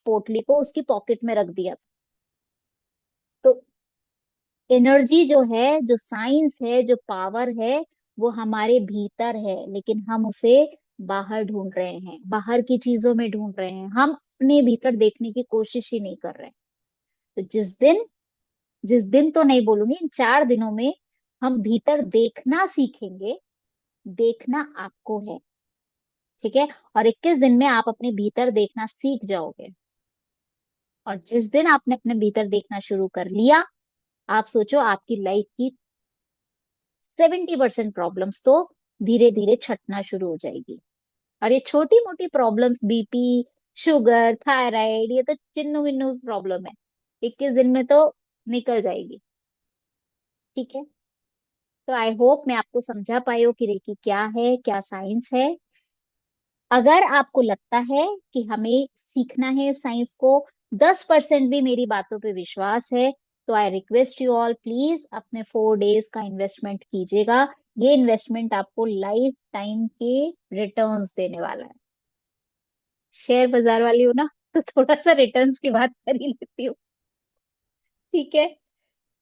पोटली को उसकी पॉकेट में रख दिया। तो एनर्जी जो है, जो साइंस है, जो पावर है, वो हमारे भीतर है, लेकिन हम उसे बाहर ढूंढ रहे हैं, बाहर की चीजों में ढूंढ रहे हैं, हम अपने भीतर देखने की कोशिश ही नहीं कर रहे। तो जिस दिन तो नहीं बोलूंगी, इन 4 दिनों में हम भीतर देखना सीखेंगे। देखना आपको है। ठीक है। और 21 दिन में आप अपने भीतर देखना सीख जाओगे। और जिस दिन आपने अपने भीतर देखना शुरू कर लिया, आप सोचो आपकी लाइफ की 70% प्रॉब्लम्स तो धीरे धीरे छटना शुरू हो जाएगी। और ये छोटी मोटी प्रॉब्लम्स, बीपी, शुगर, थायराइड, ये तो चिन्नू विन्नू प्रॉब्लम है, 21 दिन में तो निकल जाएगी। ठीक है। तो आई होप मैं आपको समझा पाई हूँ कि रेकी क्या है, क्या साइंस है। अगर आपको लगता है कि हमें सीखना है साइंस को, 10% भी मेरी बातों पे विश्वास है, तो I request you all, please अपने 4 डेज का इन्वेस्टमेंट कीजिएगा। ये इन्वेस्टमेंट आपको लाइफ टाइम के रिटर्न्स देने वाला है। शेयर बाजार वाली हूँ ना, तो थोड़ा सा रिटर्न्स की बात कर ही लेती हूँ। ठीक है।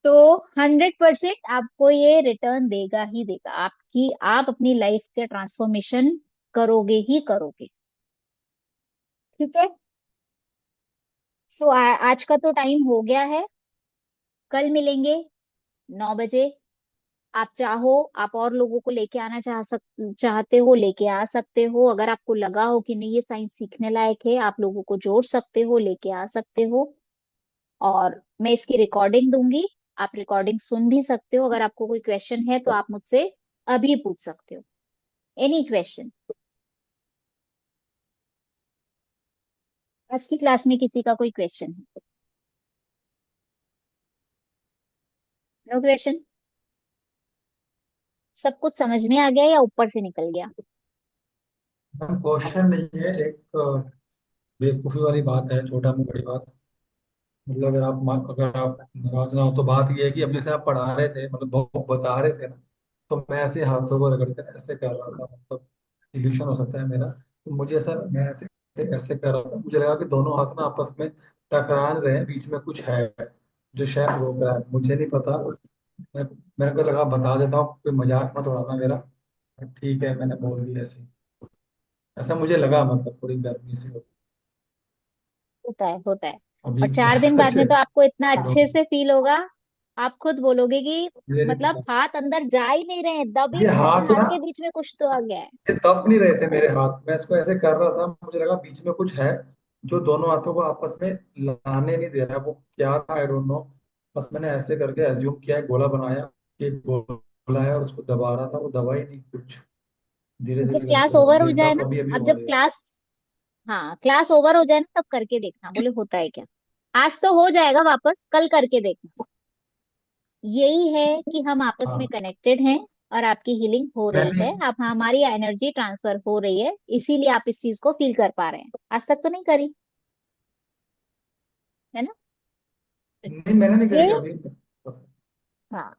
तो 100% आपको ये रिटर्न देगा ही देगा, आप अपनी लाइफ के ट्रांसफॉर्मेशन करोगे ही करोगे। ठीक है। सो आज का तो टाइम हो गया है। कल मिलेंगे 9 बजे। आप चाहो, आप और लोगों को लेके आना चाहते हो, लेके आ सकते हो। अगर आपको लगा हो कि नहीं ये साइंस सीखने लायक है, आप लोगों को जोड़ सकते हो, लेके आ सकते हो। और मैं इसकी रिकॉर्डिंग दूंगी। आप रिकॉर्डिंग सुन भी सकते हो। अगर आपको कोई क्वेश्चन है तो आप मुझसे अभी पूछ सकते हो। Any question. आज की क्लास में किसी का कोई क्वेश्चन है? No question? सब कुछ समझ में आ गया या ऊपर से निकल गया? क्वेश्चन नहीं है, एक बेवकूफी वाली बात है, छोटा मुंह बड़ी बात। मतलब अगर आप नाराज ना हो तो बात ये है कि अपने से आप पढ़ा रहे थे, मतलब बहुत बता रहे थे ना, तो मैं ऐसे हाथों को रगड़ कर ऐसे कर रहा था, मतलब इल्यूशन हो सकता है मेरा। तो मुझे सर, मैं ऐसे ऐसे कर रहा था, मुझे लगा कि दोनों हाथ ना आपस में टकरा रहे हैं, बीच में कुछ है जो शायद रोक रहा है, मुझे नहीं पता। मैं मेरे को लगा बता देता हूँ, कोई मजाक मत उड़ाना मेरा। ठीक है, मैंने बोल दिया ऐसे ही। ऐसा मुझे लगा, मतलब पूरी गर्मी से होता है, होता है। अभी और 4 दिन सच बाद में तो आपको इतना अच्छे है। से फील होगा। आप खुद बोलोगे कि मुझे नहीं मतलब पता, हाथ अंदर जा ही नहीं रहे हैं, दब ही ये नहीं रहे हैं, हाथ हाथ ना, के बीच में कुछ तो आ गया है। ये तप नहीं रहे थे मेरे हाथ, मैं इसको ऐसे कर रहा था, मुझे लगा बीच में कुछ है जो दोनों हाथों को आपस में लाने नहीं दे रहा है। वो क्या था आई डोंट नो। बस मैंने ऐसे करके एज्यूम किया, एक गोला बनाया कि एक गोला है और उसको दबा रहा था, वो दबा ही नहीं कुछ, धीरे तो जब धीरे क्लास करके हुआ, ओवर हो ये जाए सब ना, अभी अभी अब हुआ जब है। क्लास, हाँ क्लास ओवर हो जाए ना, तब करके देखना, बोले होता है क्या। आज तो हो जाएगा, वापस कल करके देखना। यही है कि हम आपस में हाँ, कनेक्टेड हैं। और आपकी हीलिंग हो मैं रही भी है, आप, हमारी एनर्जी ट्रांसफर हो रही है, इसीलिए आप इस चीज को फील कर पा रहे हैं। आज तक तो नहीं करी, है ना? नहीं, मैंने नहीं ये, करी अभी। हाँ,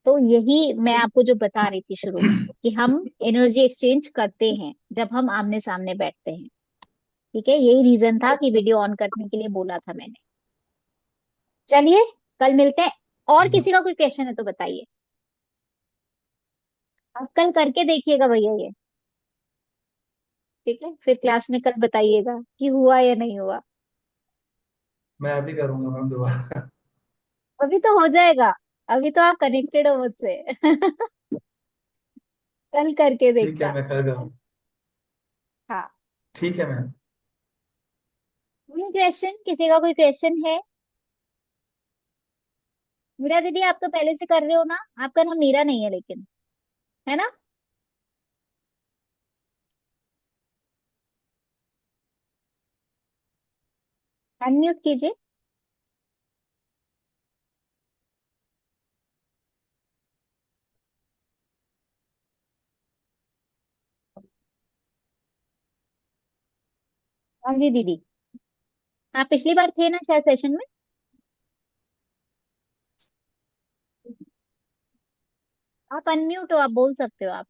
तो यही मैं आपको जो बता रही थी शुरू में, कि हम एनर्जी एक्सचेंज करते हैं जब हम आमने सामने बैठते हैं। ठीक है, यही रीजन था कि वीडियो ऑन करने के लिए बोला था मैंने। चलिए, कल मिलते हैं। और किसी का कोई क्वेश्चन है तो बताइए। आप कल करके देखिएगा भैया ये। ठीक है, फिर क्लास में कल बताइएगा कि हुआ या नहीं हुआ। मैं अभी करूंगा मैम दोबारा। अभी तो हो जाएगा। अभी तो आप कनेक्टेड हो मुझसे। कल करके ठीक है, देखना। मैं कर करूँ। हाँ। ठीक है मैम। कोई क्वेश्चन, किसी का कोई क्वेश्चन है? मीरा दीदी, आप तो पहले से कर रहे हो ना? आपका नाम मीरा नहीं है लेकिन, है ना? अनम्यूट कीजिए। हाँ जी दीदी। आप पिछली बार थे ना शायद सेशन में। आप अनम्यूट हो, आप बोल सकते हो आप।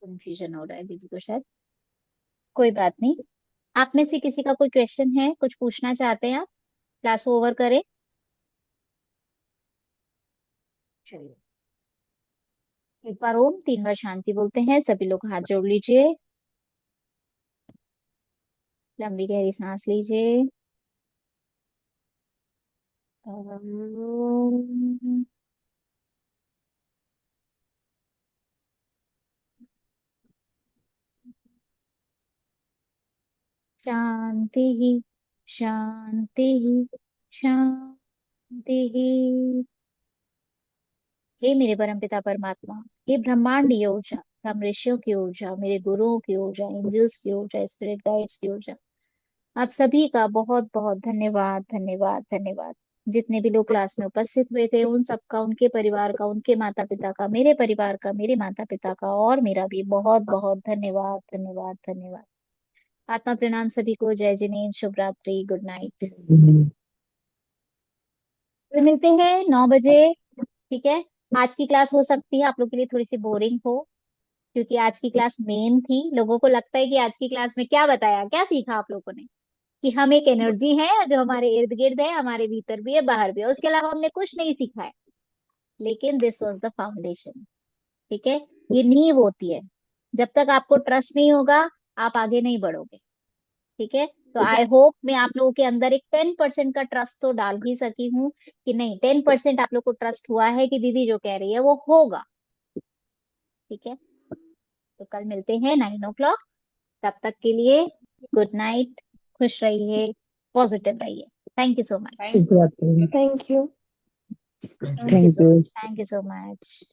कंफ्यूजन हो रहा है दीदी को शायद। कोई बात नहीं। आप में से किसी का कोई क्वेश्चन है, कुछ पूछना चाहते हैं आप? क्लास ओवर करें? चलिए, एक बार ओम, 3 बार शांति बोलते हैं। सभी लोग हाथ जोड़ लीजिए। लंबी गहरी सांस लीजिए। ओम। शांति ही, शांति ही, शांति ही। हे मेरे परम पिता परमात्मा, हे ब्रह्मांडीय ऊर्जा, ब्रह्म ऋषियों की ऊर्जा, मेरे गुरुओं की ऊर्जा, एंजल्स की ऊर्जा, स्पिरिट गाइड्स की ऊर्जा, आप सभी का बहुत बहुत धन्यवाद, धन्यवाद, धन्यवाद। जितने भी लोग क्लास में उपस्थित हुए थे, उन सबका, उनके परिवार का, उनके माता पिता का, मेरे परिवार का, मेरे माता पिता का, और मेरा भी बहुत बहुत धन्यवाद, धन्यवाद, धन्यवाद। आत्मा प्रणाम सभी को। जय जिनेन्द्र, शुभ रात्रि, गुड नाइट। फिर मिलते हैं 9 बजे। ठीक है। आज की क्लास हो सकती है आप लोग के लिए थोड़ी सी बोरिंग हो, क्योंकि आज की क्लास मेन थी। लोगों को लगता है कि आज की क्लास में क्या बताया, क्या सीखा आप लोगों ने, कि हम एक एनर्जी है जो हमारे इर्द गिर्द है, हमारे भीतर भी है, बाहर भी है, उसके अलावा हमने कुछ नहीं सीखा है। लेकिन दिस वॉज द फाउंडेशन। ठीक है, ये नींव होती है। जब तक आपको ट्रस्ट नहीं होगा आप आगे नहीं बढ़ोगे। ठीक है, तो आई होप मैं आप लोगों के अंदर एक 10% का ट्रस्ट तो डाल ही सकी हूँ कि नहीं, 10% आप लोग को ट्रस्ट हुआ है कि दीदी जो कह रही है वो होगा। ठीक है, तो कल मिलते हैं 9 o'clock। तब तक के लिए गुड नाइट, खुश रहिए, पॉजिटिव रहिए। Thank you so much. Thank you. Thank you. Thank you so much.